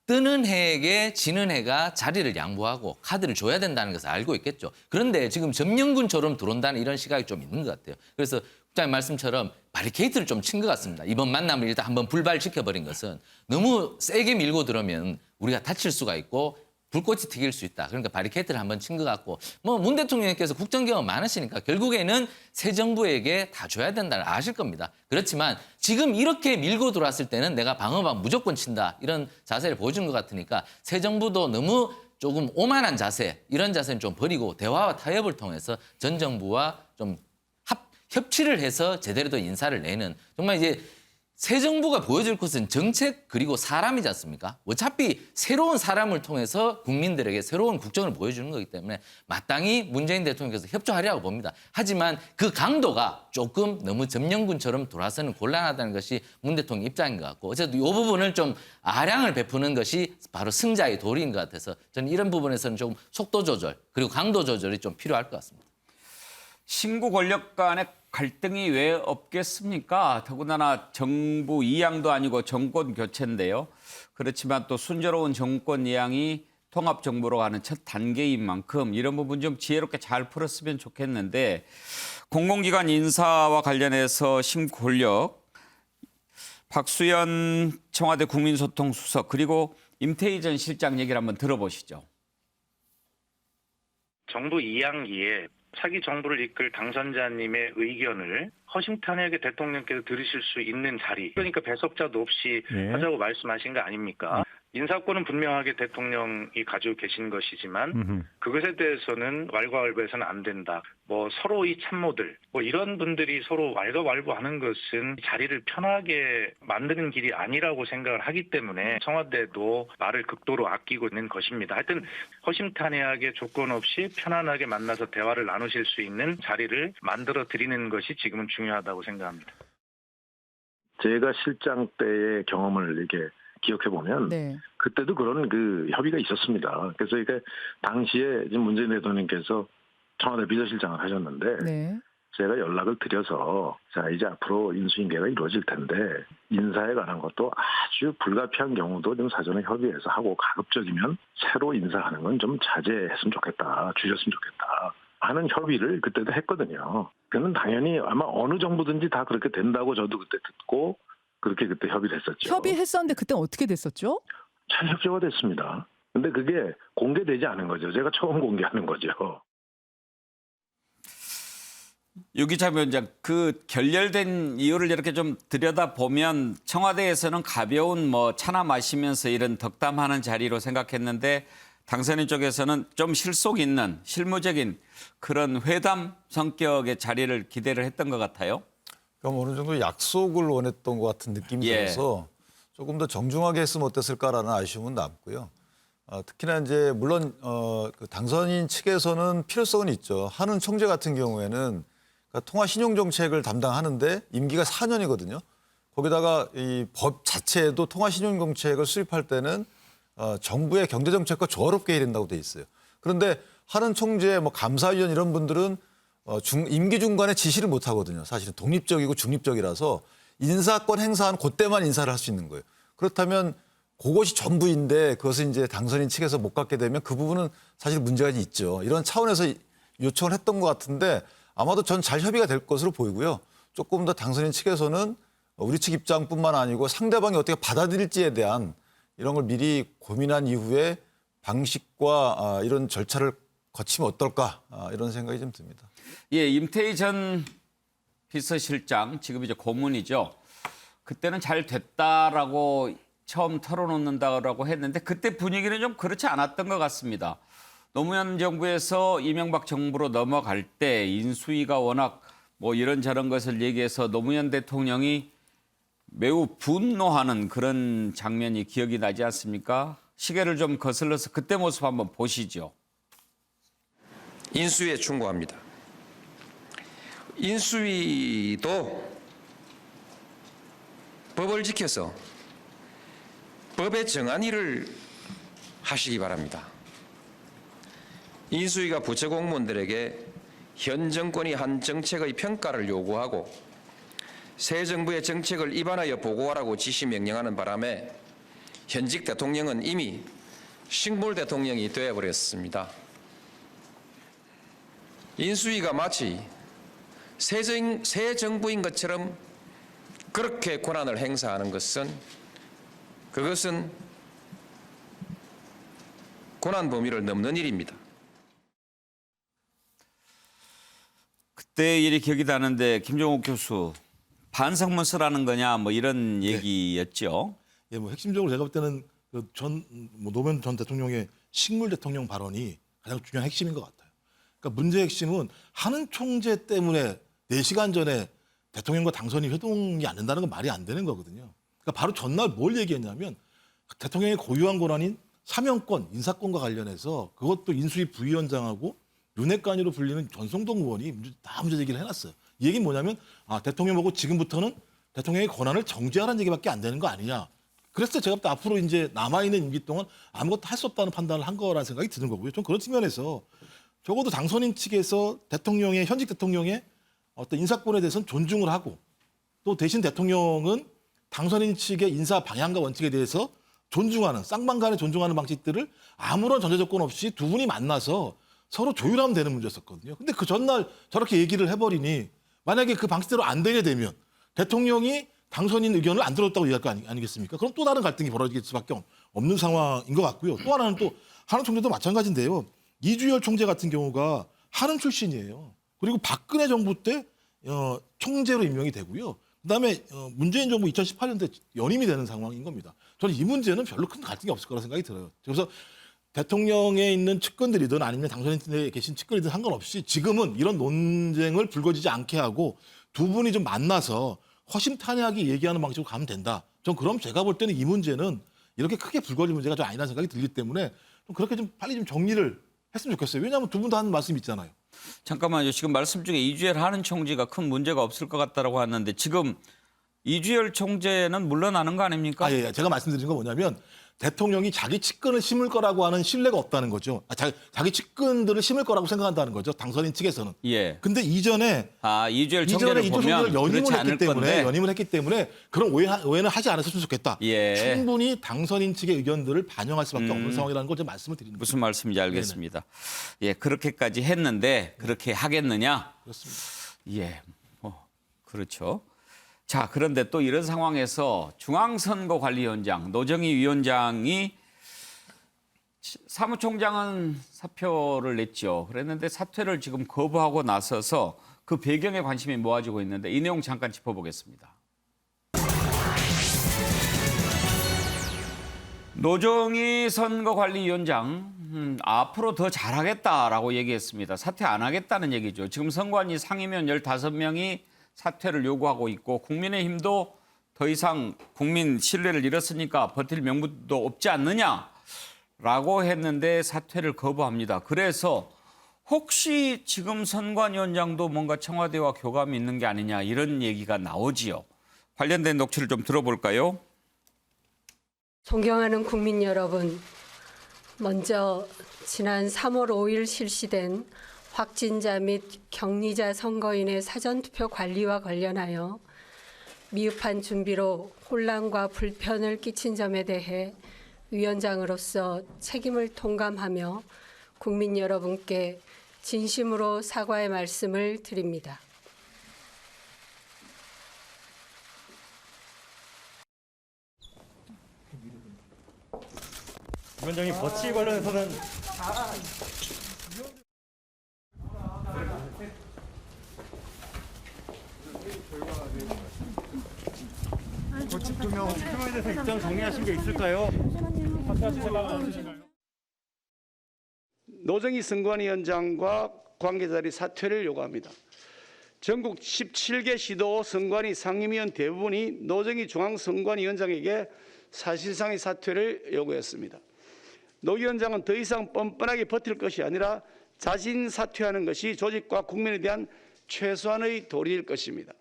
뜨는 해에게 지는 해가 자리를 양보하고 카드를 줘야 된다는 것을 알고 있겠죠. 그런데 지금 점령군처럼 들어온다는 이런 시각이 좀 있는 것 같아요. 그래서 국장님 말씀처럼 바리케이트를 좀 친 것 같습니다. 이번 만남을 일단 한번 불발시켜버린 것은 너무 세게 밀고 들어오면 우리가 다칠 수가 있고 불꽃이 튀길 수 있다. 그러니까 바리케이트를 한번 친 것 같고 뭐 문 대통령께서 국정 경험 많으시니까 결국에는 새 정부에게 다 줘야 된다는 아실 겁니다. 그렇지만 지금 이렇게 밀고 들어왔을 때는 내가 방어막 무조건 친다. 이런 자세를 보여준 것 같으니까 새 정부도 너무 조금 오만한 자세 이런 자세는 좀 버리고 대화와 타협을 통해서 전 정부와 좀 협치를 해서 제대로 된 인사를 내는 정말 이제 새 정부가 보여줄 것은 정책 그리고 사람이지 않습니까? 어차피 새로운 사람을 통해서 국민들에게 새로운 국정을 보여주는 거기 때문에 마땅히 문재인 대통령께서 협조하려고 봅니다. 하지만 그 강도가 조금 너무 점령군처럼 돌아서는 곤란하다는 것이 문 대통령 입장인 것 같고 어쨌든 이 부분을 좀 아량을 베푸는 것이 바로 승자의 도리인 것 같아서 저는 이런 부분에서는 좀 속도 조절 그리고 강도 조절이 좀 필요할 것 같습니다. 신구 권력 간의 갈등이 왜 없겠습니까? 더군다나 정부 이양도 아니고 정권 교체인데요. 그렇지만 또 순조로운 정권 이양이 통합정부로 가는 첫 단계인 만큼 이런 부분 좀 지혜롭게 잘 풀었으면 좋겠는데 공공기관 인사와 관련해서 신구 권력 박수현 청와대 국민소통수석 그리고 임태희 전 실장 얘기를 한번 들어보시죠. 정부 이양기에 차기 정부를 이끌 당선자님의 의견을 허심탄회하게 대통령께서 들으실 수 있는 자리. 그러니까 배석자도 없이 하자고 말씀하신 거 아닙니까? 인사권은 분명하게 대통령이 가지고 계신 것이지만 그것에 대해서는 왈가왈부해서는 안 된다. 뭐 서로의 참모들 뭐 이런 분들이 서로 왈가왈부하는 것은 자리를 편하게 만드는 길이 아니라고 생각을 하기 때문에 청와대도 말을 극도로 아끼고 있는 것입니다. 하여튼 허심탄회하게 조건 없이 편안하게 만나서 대화를 나누실 수 있는 자리를 만들어 드리는 것이 지금은 중요하다고 생각합니다. 제가 실장 때의 경험을 이렇게 기억해 보면 그때도 그런 그 협의가 있었습니다. 그래서 이게 당시에 문재인 대통령께서 청와대 비서실장을 하셨는데 제가 연락을 드려서 자 이제 앞으로 인수인계가 이루어질 텐데 인사에 관한 것도 아주 불가피한 경우도 좀 사전에 협의해서 하고 가급적이면 새로 인사하는 건 좀 자제했으면 좋겠다, 주셨으면 좋겠다 하는 협의를 그때도 했거든요. 그는 당연히 아마 어느 정부든지 다 그렇게 된다고 저도 그때 듣고 그렇게 그때 협의를 했었죠. 협의했었는데 그때 어떻게 됐었죠? 잘 협조가 됐습니다. 근데 그게 공개되지 않은 거죠. 제가 처음 공개하는 거죠. 유기자 위원장, 그 결렬된 이유를 이렇게 좀 들여다보면 청와대에서는 가벼운 뭐 차나 마시면서 이런 덕담하는 자리로 생각했는데 당선인 쪽에서는 좀 실속 있는 실무적인 그런 회담 성격의 자리를 기대를 했던 것 같아요. 그럼 어느 정도 약속을 원했던 것 같은 느낌이 들어서 조금 더 정중하게 했으면 어땠을까라는 아쉬움은 남고요. 특히나 이제 물론 그 당선인 측에서는 필요성은 있죠. 한은 총재 같은 경우에는 통화 신용 정책을 담당하는데 임기가 4년이거든요. 거기다가 이 법 자체에도 통화 신용 정책을 수립할 때는 정부의 경제 정책과 조화롭게 해야 된다고 돼 있어요. 그런데 하는 총재, 뭐 감사위원 이런 분들은 임기 중간에 지시를 못 하거든요. 사실은 독립적이고 중립적이라서 인사권 행사한 그때만 인사를 할 수 있는 거예요. 그렇다면 그것이 전부인데 그것을 이제 당선인 측에서 못 갖게 되면 그 부분은 사실 문제가 있죠. 이런 차원에서 요청을 했던 것 같은데 아마도 전 잘 협의가 될 것으로 보이고요. 조금 더 당선인 측에서는 우리 측 입장뿐만 아니고 상대방이 어떻게 받아들일지에 대한 이런 걸 미리 고민한 이후에 방식과 이런 절차를 거치면 어떨까 이런 생각이 좀 듭니다. 예, 임태희 전 비서실장 지금 이제 고문이죠. 그때는 잘 됐다라고 처음 털어놓는다라고 했는데 그때 분위기는 좀 그렇지 않았던 것 같습니다. 노무현 정부에서 이명박 정부로 넘어갈 때 인수위가 워낙 뭐 이런저런 것을 얘기해서 노무현 대통령이 매우 분노하는 그런 장면이 기억이 나지 않습니까? 시계를 좀 거슬러서 그때 모습 한번 보시죠. 인수위에 충고합니다. 인수위도 법을 지켜서 법의 정한 일을 하시기 바랍니다. 인수위가 부처 공무원들에게 현 정권이 한 정책의 평가를 요구하고 새 정부의 정책을 입안하여 보고하라고 지시 명령하는 바람에 현직 대통령은 이미 식물 대통령이 되어버렸습니다. 인수위가 마치 새 정부인 것처럼 그렇게 권한을 행사하는 것은 그것은 권한 범위를 넘는 일입니다. 그때 일이 기억이 나는데 김종욱 교수 반성문 쓰라는 거냐 뭐 이런 얘기였죠. 예, 뭐 핵심적으로 제가 볼 때는 노무현 전 대통령의 식물 대통령 발언이 가장 중요한 핵심인 것 같아요. 그러니까 문제의 핵심은 하는 총재 때문에 4시간 전에 대통령과 당선인 회동이 안 된다는 건 말이 안 되는 거거든요. 그러니까 바로 전날 뭘 얘기했냐면 대통령의 고유한 권한인 사면권, 인사권과 관련해서 그것도 인수위 부위원장하고 윤핵관으로 불리는 전성동 의원이 다 문제 제기를 해놨어요. 이 얘기는 뭐냐면 대통령 보고 지금부터는 대통령의 권한을 정지하라는 얘기밖에 안 되는 거 아니냐. 그래서 제가 볼 때 앞으로 이제 남아있는 임기 동안 아무것도 할 수 없다는 판단을 한 거라는 생각이 드는 거고요. 좀 그런 측면에서 적어도 당선인 측에서 현직 대통령의 어떤 인사권에 대해서는 존중을 하고 또 대신 대통령은 당선인 측의 인사 방향과 원칙에 대해서 존중하는 쌍방간에 존중하는 방식들을 아무런 전제 조건 없이 두 분이 만나서 서로 조율하면 되는 문제였었거든요. 근데 그 전날 저렇게 얘기를 해버리니 만약에 그 방식대로 안 되게 되면 대통령이 당선인 의견을 안 들었다고 얘기할 거 아니겠습니까? 그럼 또 다른 갈등이 벌어질 수밖에 없는 상황인 것 같고요. 또 하나는 또 한은 총재도 마찬가지인데요. 이주열 총재 같은 경우가 한은 출신이에요. 그리고 박근혜 정부 때 총재로 임명이 되고요. 그다음에 문재인 정부 2018년도에 연임이 되는 상황인 겁니다. 저는 이 문제는 별로 큰 갈등이 없을 거라 생각이 들어요. 그래서 대통령에 있는 측근들이든 아니면 당선인에 계신 측근이든 상관없이 지금은 이런 논쟁을 불거지지 않게 하고 두 분이 좀 만나서 허심탄회하게 얘기하는 방식으로 가면 된다. 전 그럼 제가 볼 때는 이 문제는 이렇게 크게 불거질 문제가 좀 아니라는 생각이 들기 때문에 좀 그렇게 좀 빨리 좀 정리를 했으면 좋겠어요. 왜냐하면 두 분 다 하는 말씀이 있잖아요. 잠깐만요. 지금 말씀 중에 이주열 하는 총재가 큰 문제가 없을 것 같다라고 하는데 지금 이주열 총재는 물러나는 거 아닙니까? 예. 제가 말씀드린 건 뭐냐면 대통령이 자기 측근을 심을 거라고 하는 신뢰가 없다는 거죠. 자기 측근들을 심을 거라고 생각한다는 거죠. 당선인 측에서는. 예. 근데 이전에 이주열 총재를 보면 연임을 했기 때문에 그런 오해는 하지 않았으면 좋겠다. 예. 충분히 당선인 측의 의견들을 반영할 수밖에 없는 상황이라는 걸 좀 말씀을 드리는 거죠. 무슨 말씀인지 알겠습니다. 네네. 예, 그렇게까지 했는데 그렇게 하겠느냐? 그렇습니다. 예, 그렇죠. 자, 그런데 또 이런 상황에서 중앙선거관리위원장 노정희 위원장이 사무총장은 사표를 냈죠. 그랬는데 사퇴를 지금 거부하고 나서서 그 배경에 관심이 모아지고 있는데 이 내용 잠깐 짚어보겠습니다. 노정희 선거관리위원장 앞으로 더 잘하겠다라고 얘기했습니다. 사퇴 안 하겠다는 얘기죠. 지금 선관위 상임위원 15명이 사퇴를 요구하고 있고 국민의힘도 더 이상 국민 신뢰를 잃었으니까 버틸 명분도 없지 않느냐라고 했는데 사퇴를 거부합니다. 그래서 혹시 지금 선관위원장도 뭔가 청와대와 교감이 있는 게 아니냐 이런 얘기가 나오지요. 관련된 녹취를 좀 들어볼까요? 존경하는 국민 여러분, 먼저 지난 3월 5일 실시된 확진자 및 격리자 선거인의 사전투표 관리와 관련하여 미흡한 준비로 혼란과 불편을 끼친 점에 대해 위원장으로서 책임을 통감하며 국민 여러분께 진심으로 사과의 말씀을 드립니다. 위원장님, 버치 관련해서는 버치 투명에 대해서 입장 정리하신 게 있을까요? 노정희 선관위원장과 관계자들이 사퇴를 요구합니다. 전국 17개 시도 선관위 상임위원 대부분이 노정희 중앙선관위원장에게 사실상의 사퇴를 요구했습니다. 노 위원장은 더 이상 뻔뻔하게 버틸 것이 아니라 자신 사퇴하는 것이 조직과 국민에 대한 최소한의 도리일 것입니다.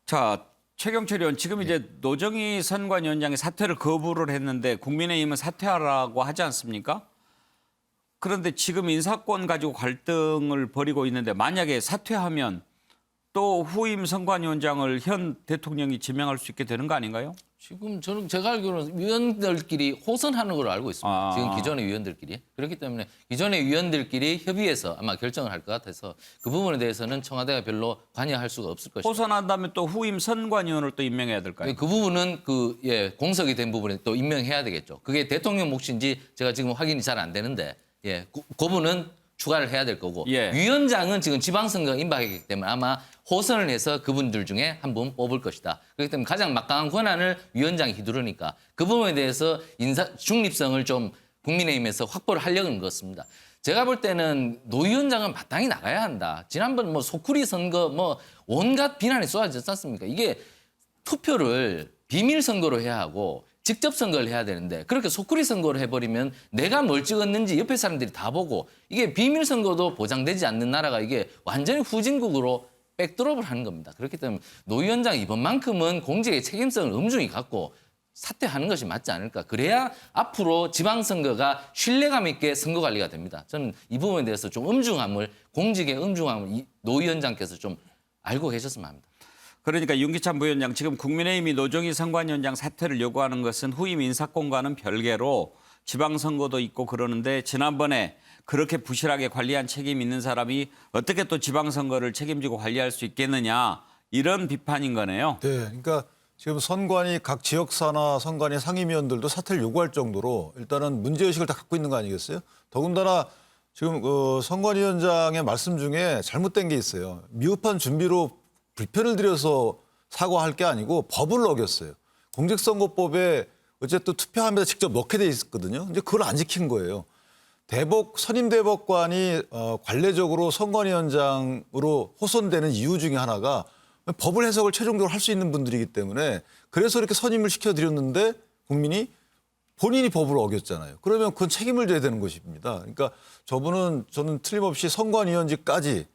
자, 최경철 의원, 지금 이제 노정희 선관위원장이 사퇴를 거부를 했는데 국민의힘은 사퇴하라고 하지 않습니까? 그런데 지금 인사권 가지고 갈등을 벌이고 있는데 만약에 사퇴하면 또 후임 선관위원장을 현 대통령이 지명할 수 있게 되는 거 아닌가요? 지금 제가 알기로는 위원들끼리 호선하는 걸로 알고 있습니다. 지금 기존의 위원들끼리. 그렇기 때문에 기존의 위원들끼리 협의해서 아마 결정을 할 것 같아서 그 부분에 대해서는 청와대가 별로 관여할 수가 없을 것입니다. 호선한다면 또 후임 선관위원을 또 임명해야 될까요? 그 부분은 공석이 된 부분에 또 임명해야 되겠죠. 그게 대통령 몫인지 제가 지금 확인이 잘 안 되는데 그 부분은 추가를 해야 될 거고 위원장은 지금 지방선거가 임박했기 때문에 아마 호선을 해서 그분들 중에 한 분 뽑을 것이다. 그렇기 때문에 가장 막강한 권한을 위원장이 휘두르니까 그 부분에 대해서 중립성을 좀 국민의힘에서 확보를 하려는 것 같습니다. 제가 볼 때는 노 위원장은 마땅히 나가야 한다. 지난번 소쿠리 선거 온갖 비난이 쏟아졌지 않습니까? 이게 투표를 비밀 선거로 해야 하고 직접 선거를 해야 되는데 그렇게 소쿠리 선거를 해버리면 내가 뭘 찍었는지 옆에 사람들이 다 보고 이게 비밀 선거도 보장되지 않는 나라가 이게 완전히 후진국으로 백드롭을 하는 겁니다. 그렇기 때문에 노 위원장 이번만큼은 공직의 책임성을 엄중히 갖고 사퇴하는 것이 맞지 않을까. 그래야 앞으로 지방선거가 신뢰감 있게 선거 관리가 됩니다. 저는 이 부분에 대해서 좀 공직의 엄중함을 노 위원장께서 좀 알고 계셨으면 합니다. 그러니까 윤기찬 부위원장, 지금 국민의힘이 노정희 선관위원장 사퇴를 요구하는 것은 후임 인사권과는 별개로 지방선거도 있고 그러는데 지난번에 그렇게 부실하게 관리한 책임 있는 사람이 어떻게 또 지방선거를 책임지고 관리할 수 있겠느냐, 이런 비판인 거네요. 네, 그러니까 지금 선관위 각 지역사나 선관위 상임위원들도 사퇴를 요구할 정도로 일단은 문제의식을 다 갖고 있는 거 아니겠어요? 더군다나 지금 선관위원장의 말씀 중에 잘못된 게 있어요. 미흡한 준비로 불편을 드려서 사과할 게 아니고 법을 어겼어요. 공직선거법에 어쨌든 투표하면서 직접 넣게 돼 있었거든요. 이제 그걸 안 지킨 거예요. 선임 대법관이 관례적으로 선관위원장으로 호선되는 이유 중에 하나가 법을 해석을 최종적으로 할 수 있는 분들이기 때문에 그래서 이렇게 선임을 시켜드렸는데 국민이 본인이 법을 어겼잖아요. 그러면 그건 책임을 져야 되는 것입니다. 그러니까 저는 틀림없이 선관위원직까지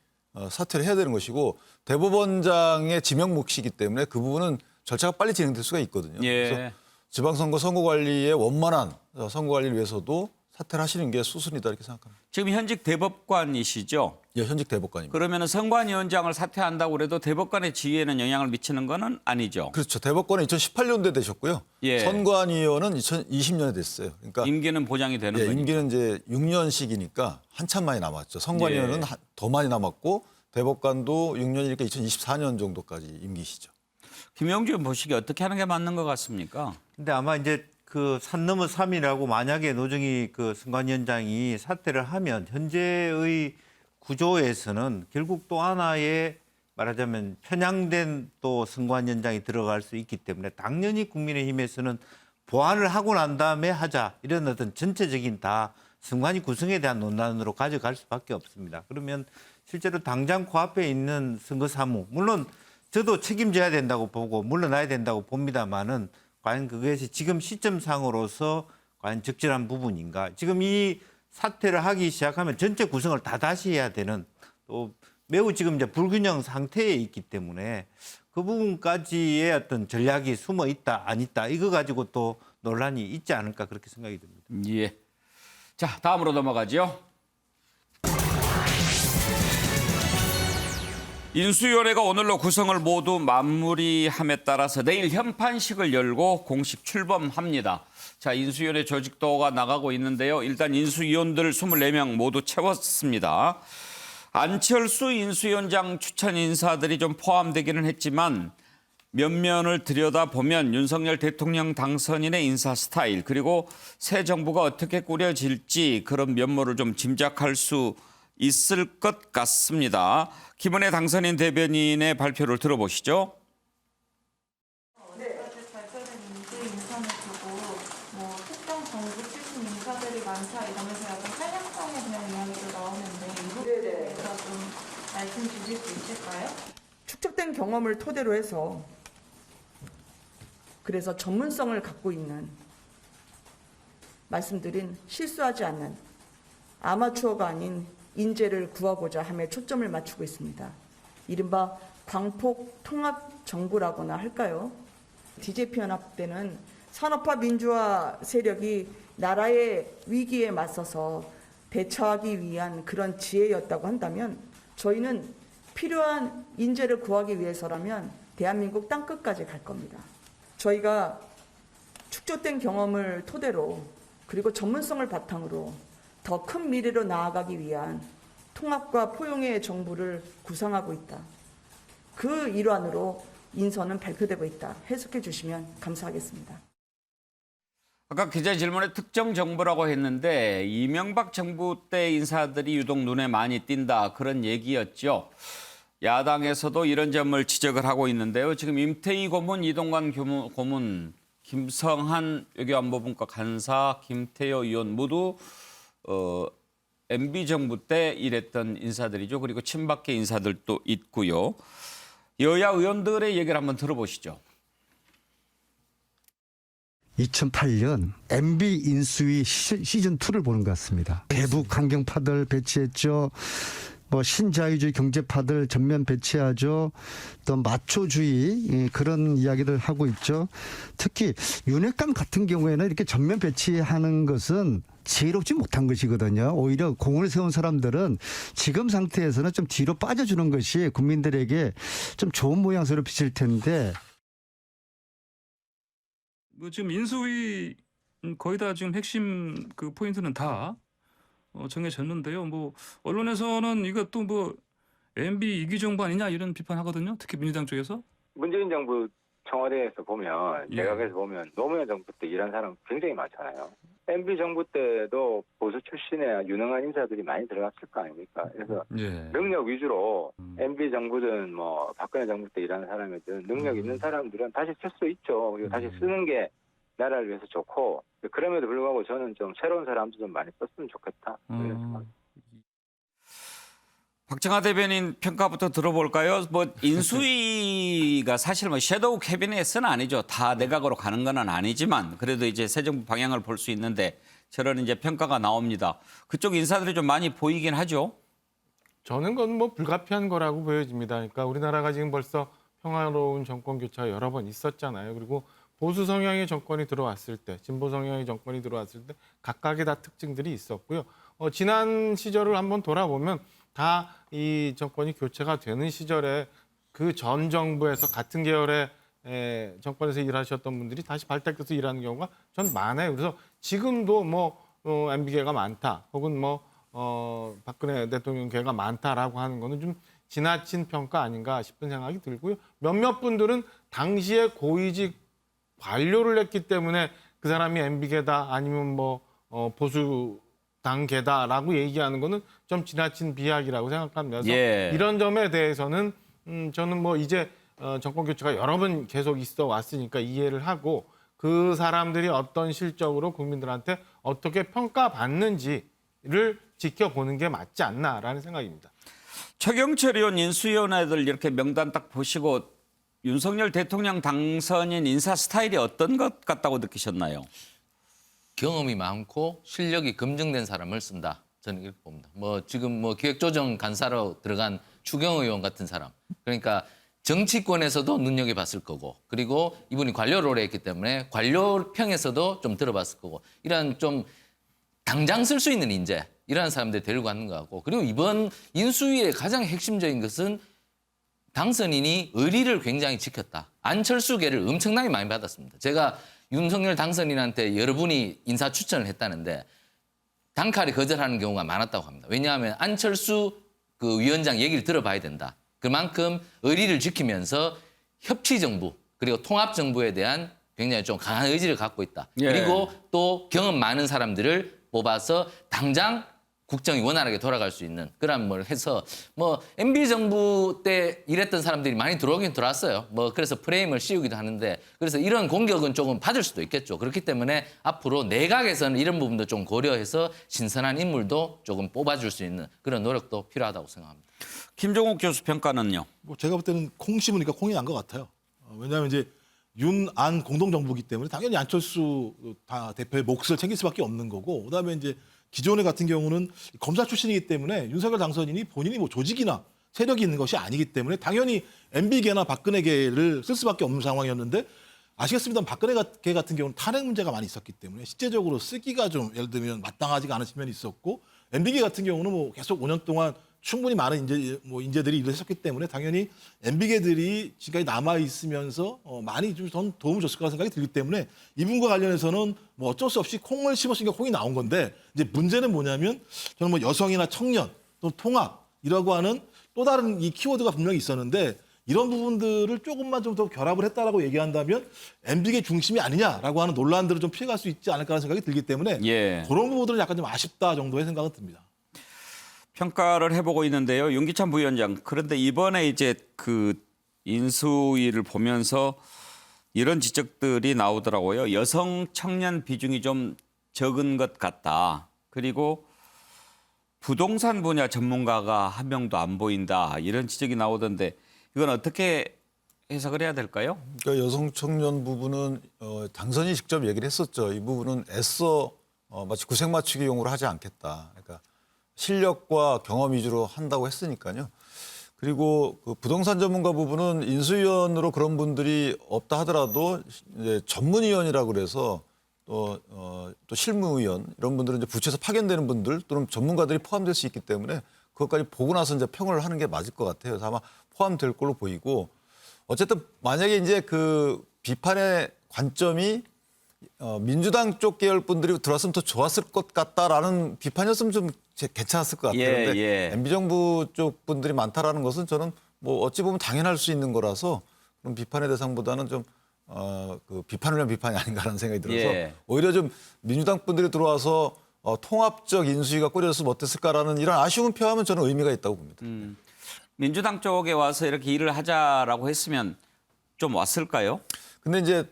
사퇴를 해야 되는 것이고 대법원장의 지명 몫이기 때문에 그 부분은 절차가 빨리 진행될 수가 있거든요. 그래서 지방선거 선거관리의 원만한 선거관리를 위해서도 사퇴를 하시는 게 수순이다 이렇게 생각합니다. 지금 현직 대법관이시죠? 예, 현직 대법관입니다. 그러면 선관위원장을 사퇴한다고 해도 대법관의 지위에는 영향을 미치는 건 아니죠? 그렇죠. 대법관은 2018년도에 되셨고요. 선관위원은 2020년에 됐어요. 그러니까 임기는 보장이 되는 거죠. 임기는 이제 6년씩이니까 한참 많이 남았죠. 선관위원은 더 많이 남았고 대법관도 6년이니까 2024년 정도까지 임기시죠. 김영주 보시기에 어떻게 하는 게 맞는 것 같습니까? 근데 아마 이제 산 넘어 3이라고 만약에 노정희 선관위원장이 사퇴를 하면 현재의 구조에서는 결국 또 하나의 말하자면 편향된 또 선관위원장이 들어갈 수 있기 때문에 당연히 국민의힘에서는 보완을 하고 난 다음에 하자 이런 어떤 전체적인 다 선관위 구성에 대한 논란으로 가져갈 수밖에 없습니다. 그러면 실제로 당장 코앞에 있는 선거사무 물론 저도 책임져야 된다고 보고 물러나야 된다고 봅니다만은 과연 그것이 지금 시점상으로서 과연 적절한 부분인가. 지금 이 사퇴를 하기 시작하면 전체 구성을 다 다시 해야 되는 또 매우 지금 이제 불균형 상태에 있기 때문에 그 부분까지의 어떤 전략이 숨어 있다 안 있다 이거 가지고 또 논란이 있지 않을까 그렇게 생각이 듭니다. 예. 자, 다음으로 넘어가죠. 인수위원회가 오늘로 구성을 모두 마무리함에 따라서 내일 현판식을 열고 공식 출범합니다. 자, 인수위원회 조직도가 나가고 있는데요. 일단 인수위원들 24명 모두 채웠습니다. 안철수 인수위원장 추천 인사들이 좀 포함되기는 했지만 면면을 들여다보면 윤석열 대통령 당선인의 인사 스타일 그리고 새 정부가 어떻게 꾸려질지 그런 면모를 좀 짐작할 수 있을 것 같습니다. 김은혜 당선인 대변인의 발표를 들어보시죠. 네, 어제 발표된 인사를 두고 뭐 특정 정부 출신 인사들이 많다 이러면서 약간 탄력성에 대한 이야기도 나오는데 이 부분에 대해서 좀 말씀 주실 수 있을까요? 축적된 경험을 토대로 해서 그래서 전문성을 갖고 있는 말씀드린 실수하지 않는 아마추어가 아닌 인재를 구하고자 함에 초점을 맞추고 있습니다. 이른바 광폭 통합 정부라고나 할까요? DJP 연합 때는 산업화 민주화 세력이 나라의 위기에 맞서서 대처하기 위한 그런 지혜였다고 한다면 저희는 필요한 인재를 구하기 위해서라면 대한민국 땅끝까지 갈 겁니다. 저희가 축적된 경험을 토대로 그리고 전문성을 바탕으로 더 큰 미래로 나아가기 위한 통합과 포용의 정부를 구상하고 있다. 그 일환으로 인선은 발표되고 있다. 해석해 주시면 감사하겠습니다. 아까 기자 질문에 특정 정부라고 했는데 이명박 정부 때 인사들이 유독 눈에 많이 띈다. 그런 얘기였죠. 야당에서도 이런 점을 지적을 하고 있는데요. 지금 임태희 고문, 이동관 고문, 김성한 외교안보분과 간사, 김태효 의원 모두 MB 정부 때 일했던 인사들이죠. 그리고 친박계 인사들도 있고요. 여야 의원들의 얘기를 한번 들어보시죠. 2008년 MB 인수위 시즌2를 보는 것 같습니다. 대북 환경파들 배치했죠. 뭐 신자유주의 경제파들 전면 배치하죠. 또 마초주의 그런 이야기를 하고 있죠. 특히 윤핵관 같은 경우에는 이렇게 전면 배치하는 것은 지혜롭지 못한 것이거든요. 오히려 공을 세운 사람들은 지금 상태에서는 좀 뒤로 빠져주는 것이 국민들에게 좀 좋은 모양새로 비칠 텐데. 뭐 지금 인수위 거의 다 지금 핵심 그 포인트는 다 정해졌는데요. 뭐 언론에서는 이것도 뭐 MB 이기 정부 아니냐 이런 비판하거든요. 특히 민주당 쪽에서. 문재인 정부 청와대에서 보면 예. 내각에서 보면 노무현 정부 때 일한 사람 굉장히 많잖아요. MB 정부 때도 보수 출신의 유능한 인사들이 많이 들어갔을 거 아닙니까? 그래서 예. 능력 위주로 MB 정부든 뭐 박근혜 정부 때 일하는 사람이든 능력 있는 사람들은 다시 쓸 수 있죠. 그리고 다시 쓰는 게 나라를 위해서 좋고 그럼에도 불구하고 저는 좀 새로운 사람도 좀 많이 썼으면 좋겠다. 박정하 대변인 평가부터 들어볼까요? 뭐 인수위가 사실 뭐 섀도우 캐비넷은 아니죠. 다 내각으로 가는 건 아니지만 그래도 이제 새 정부 방향을 볼 수 있는데 저런 이제 평가가 나옵니다. 그쪽 인사들이 좀 많이 보이긴 하죠. 저는 그건 뭐 불가피한 거라고 보여집니다. 그러니까 우리나라가 지금 벌써 평화로운 정권 교체가 여러 번 있었잖아요. 그리고 보수 성향의 정권이 들어왔을 때, 진보 성향의 정권이 들어왔을 때 각각의 다 특징들이 있었고요. 지난 시절을 한번 돌아보면 다 이 정권이 교체가 되는 시절에 그 전 정부에서 같은 계열의 정권에서 일하셨던 분들이 다시 발탁돼서 일하는 경우가 전 많아요. 그래서 지금도 뭐 MB계가 많다, 혹은 뭐 박근혜 대통령 계가 많다라고 하는 거는 좀 지나친 평가 아닌가 싶은 생각이 들고요. 몇몇 분들은 당시에 고위직 관료를 했기 때문에 그 사람이 MB계다 아니면 뭐 보수 당계다라고 얘기하는 거는 좀 지나친 비약이라고 생각하면서 예. 이런 점에 대해서는 저는 뭐 이제 정권 교체가 여러 번 계속 있어 왔으니까 이해를 하고 그 사람들이 어떤 실적으로 국민들한테 어떻게 평가받는지를 지켜보는 게 맞지 않나라는 생각입니다. 최경철 의원 인수위원회들 이렇게 명단 딱 보시고 윤석열 대통령 당선인 인사 스타일이 어떤 것 같다고 느끼셨나요? 경험이 많고 실력이 검증된 사람을 쓴다. 저는 이렇게 봅니다. 뭐 지금 뭐 기획조정 간사로 들어간 추경 의원 같은 사람. 그러니까 정치권에서도 눈여겨봤을 거고, 그리고 이분이 관료를 오래 했기 때문에 관료평에서도 좀 들어봤을 거고, 이런 좀 당장 쓸 수 있는 인재 이라는 사람들 데리고 가는 것 같고 그리고 이번 인수위의 가장 핵심적인 것은 당선인이 의리를 굉장히 지켰다. 안철수계를 엄청나게 많이 받았습니다. 제가 윤석열 당선인한테 여러분이 인사 추천을 했다는데 단칼에 거절하는 경우가 많았다고 합니다. 왜냐하면 안철수 그 위원장 얘기를 들어봐야 된다. 그만큼 의리를 지키면서 협치정부 그리고 통합정부에 대한 굉장히 좀 강한 의지를 갖고 있다. 예. 그리고 또 경험 많은 사람들을 뽑아서 당장 국정이 원활하게 돌아갈 수 있는 그런 걸 해서 뭐 MB 정부 때 일했던 사람들이 많이 들어오긴 들어왔어요. 뭐 그래서 프레임을 씌우기도 하는데 그래서 이런 공격은 조금 받을 수도 있겠죠. 그렇기 때문에 앞으로 내각에서는 이런 부분도 좀 고려해서 신선한 인물도 조금 뽑아줄 수 있는 그런 노력도 필요하다고 생각합니다. 김종욱 교수 평가는요? 뭐 제가 볼 때는 콩 씹으니까 콩이 난 것 같아요. 왜냐하면 이제 윤안 공동정부이기 때문에 당연히 안철수 대표의 몫을 챙길 수밖에 없는 거고 그다음에 이제 기존의 같은 경우는 검사 출신이기 때문에 윤석열 당선인이 본인이 뭐 조직이나 세력이 있는 것이 아니기 때문에 당연히 MB계나 박근혜계를 쓸 수밖에 없는 상황이었는데 아시겠습니다만 박근혜계 같은 경우는 탄핵 문제가 많이 있었기 때문에 실제적으로 쓰기가 좀 예를 들면 마땅하지가 않은 측면이 있었고 MB계 같은 경우는 뭐 계속 5년 동안 충분히 많은 인재들이 일을 했었기 때문에 당연히 MB계들이 지금까지 남아 있으면서 많이 좀 도움을 줬을 거라는 생각이 들기 때문에 이분과 관련해서는 뭐 어쩔 수 없이 콩을 씹었으니까 콩이 나온 건데 이제 문제는 뭐냐면 저는 뭐 여성이나 청년 또 통합이라고 하는 또 다른 이 키워드가 분명히 있었는데 이런 부분들을 조금만 좀 더 결합을 했다라고 얘기한다면 MB계 중심이 아니냐라고 하는 논란들을 좀 피해갈 수 있지 않을까라는 생각이 들기 때문에 그런 부분들은 약간 좀 아쉽다 정도의 생각은 듭니다. 평가를 해보고 있는데요. 윤기찬 부위원장. 그런데 이번에 이제 그 인수위를 보면서 이런 지적들이 나오더라고요. 여성 청년 비중이 좀 적은 것 같다. 그리고 부동산 분야 전문가가 한 명도 안 보인다. 이런 지적이 나오던데 이건 어떻게 해석을 해야 될까요? 그러니까 여성 청년 부분은 당선인이 직접 얘기를 했었죠. 이 부분은 애써 마치 구색 맞추기용으로 하지 않겠다. 그러니까 실력과 경험 위주로 한다고 했으니까요. 그리고 그 부동산 전문가 부분은 인수위원으로 그런 분들이 없다 하더라도 이제 전문위원이라고 그래서 또 실무위원 이런 분들은 이제 부처에서 파견되는 분들 또는 전문가들이 포함될 수 있기 때문에 그것까지 보고 나서 이제 평을 하는 게 맞을 것 같아요. 그래서 아마 포함될 걸로 보이고 어쨌든 만약에 이제 그 비판의 관점이 민주당 쪽 계열 분들이 들어왔으면 더 좋았을 것 같다라는 비판이었으면 좀 괜찮았을 것 같아요. 그런데 MB 정부 쪽 분들이 많다라는 것은 저는 뭐 어찌 보면 당연할 수 있는 거라서 그런 비판의 대상보다는 좀 그 비판을 위한 비판이 아닌가라는 생각이 들어서 오히려 좀 민주당 분들이 들어와서 통합적 인수위가 꾸려졌으면 어땠을까라는 이런 아쉬움을 표하면 저는 의미가 있다고 봅니다. 민주당 쪽에 와서 이렇게 일을 하자라고 했으면 좀 왔을까요? 근데 이제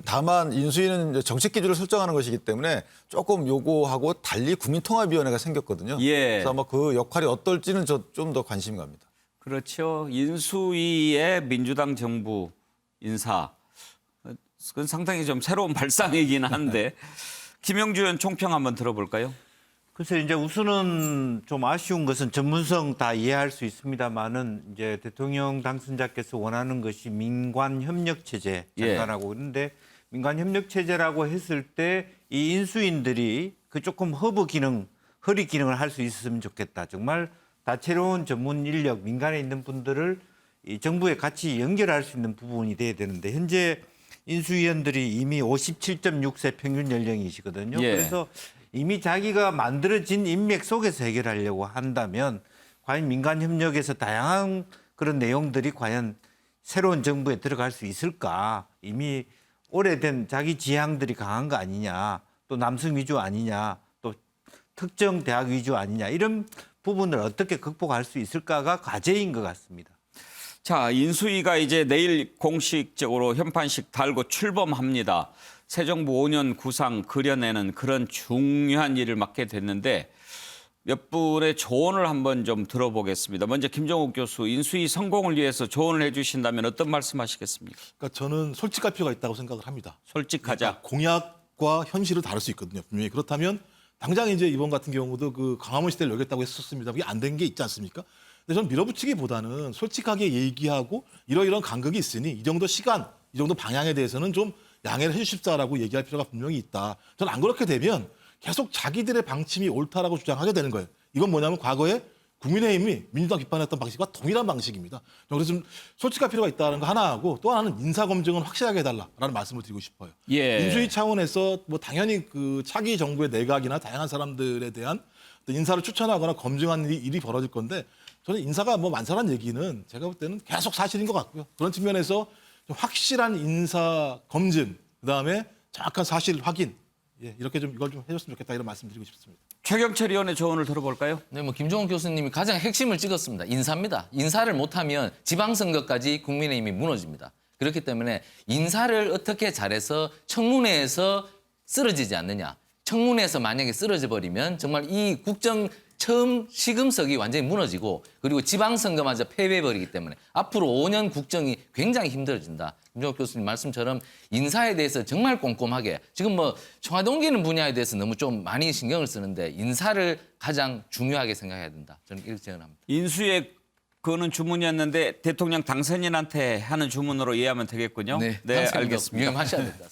다만 인수위는 이제 정책 기준을 설정하는 것이기 때문에 조금 요거하고 달리 국민통합위원회가 생겼거든요. 그래서 아마 그 역할이 어떨지는 저 좀 더 관심이 갑니다. 그렇죠. 인수위의 민주당 정부 인사. 그건 상당히 좀 새로운 발상이긴 한데 김영주 의원 총평 한번 들어볼까요? 글쎄 이제 우선은 좀 아쉬운 것은 전문성 다 이해할 수 있습니다만은 이제 대통령 당선자께서 원하는 것이 민관 협력 체제 장관하고 그런데 민관 협력 체제라고 했을 때 이 인수인들이 그 조금 허브 기능, 허리 기능을 할 수 있었으면 좋겠다. 정말 다채로운 전문 인력, 민간에 있는 분들을 이 정부에 같이 연결할 수 있는 부분이 돼야 되는데 현재 인수위원들이 이미 57.6세 평균 연령이시거든요. 그래서 이미 자기가 만들어진 인맥 속에서 해결하려고 한다면 과연 민간협력에서 다양한 그런 내용들이 과연 새로운 정부에 들어갈 수 있을까? 이미 오래된 자기 지향들이 강한 거 아니냐? 또 남성 위주 아니냐? 또 특정 대학 위주 아니냐? 이런 부분을 어떻게 극복할 수 있을까가 과제인 것 같습니다. 자, 인수위가 이제 내일 공식적으로 현판식 달고 출범합니다. 새 정부 5년 구상 그려내는 그런 중요한 일을 맡게 됐는데 몇 분의 조언을 한번 좀 들어보겠습니다. 먼저 김종욱 교수, 인수위 성공을 위해서 조언을 해 주신다면 어떤 말씀하시겠습니까? 그러니까 저는 솔직할 필요가 있다고 생각을 합니다. 솔직하자. 그러니까 공약과 현실을 다를 수 있거든요. 분명히 그렇다면 당장 이제 이번 같은 경우도 그 강화문 시대를 열겠다고 했었습니다. 그게 안 된 게 있지 않습니까? 근데 저는 밀어붙이기보다는 솔직하게 얘기하고 이러이러한 간극이 있으니 이 정도 시간, 이 정도 방향에 대해서는 좀 양해를 해 주십사라고 얘기할 필요가 분명히 있다. 저는 안 그렇게 되면 계속 자기들의 방침이 옳다라고 주장하게 되는 거예요. 이건 뭐냐면 과거에 국민의힘이 민주당 비판했던 방식과 동일한 방식입니다. 그래서 좀 솔직할 필요가 있다는 거 하나하고 또 하나는 인사검증은 확실하게 해달라라는 말씀을 드리고 싶어요. 예. 인수위 차원에서 뭐 당연히 그 차기 정부의 내각이나 다양한 사람들에 대한 인사를 추천하거나 검증하는 일이 벌어질 건데 저는 인사가 뭐 많다는 얘기는 제가 볼 때는 계속 사실인 것 같고요. 그런 측면에서 좀 확실한 인사 검증, 그다음에 정확한 사실 확인, 이렇게 좀 이걸 좀 해줬으면 좋겠다 이런 말씀드리고 싶습니다. 최경철 의원의 조언을 들어볼까요? 네, 뭐 김종욱 교수님이 가장 핵심을 찍었습니다. 인사입니다. 인사를 못하면 지방선거까지 국민의힘이 무너집니다. 그렇기 때문에 인사를 어떻게 잘해서 청문회에서 쓰러지지 않느냐. 청문회에서 만약에 쓰러져 버리면 정말 이 국정 처음 시금석이 완전히 무너지고 그리고 지방선거마저 패배해버리기 때문에 앞으로 5년 국정이 굉장히 힘들어진다. 김종욱 교수님 말씀처럼 인사에 대해서 정말 꼼꼼하게 지금 뭐 청와대 옮기는 분야에 대해서 너무 좀 많이 신경을 쓰는데 인사를 가장 중요하게 생각해야 된다. 저는 이렇게 제언합니다. 인수의 그거는 주문이었는데 대통령 당선인한테 하는 주문으로 이해하면 되겠군요. 네, 알겠습니다. 유념하셔야 된다.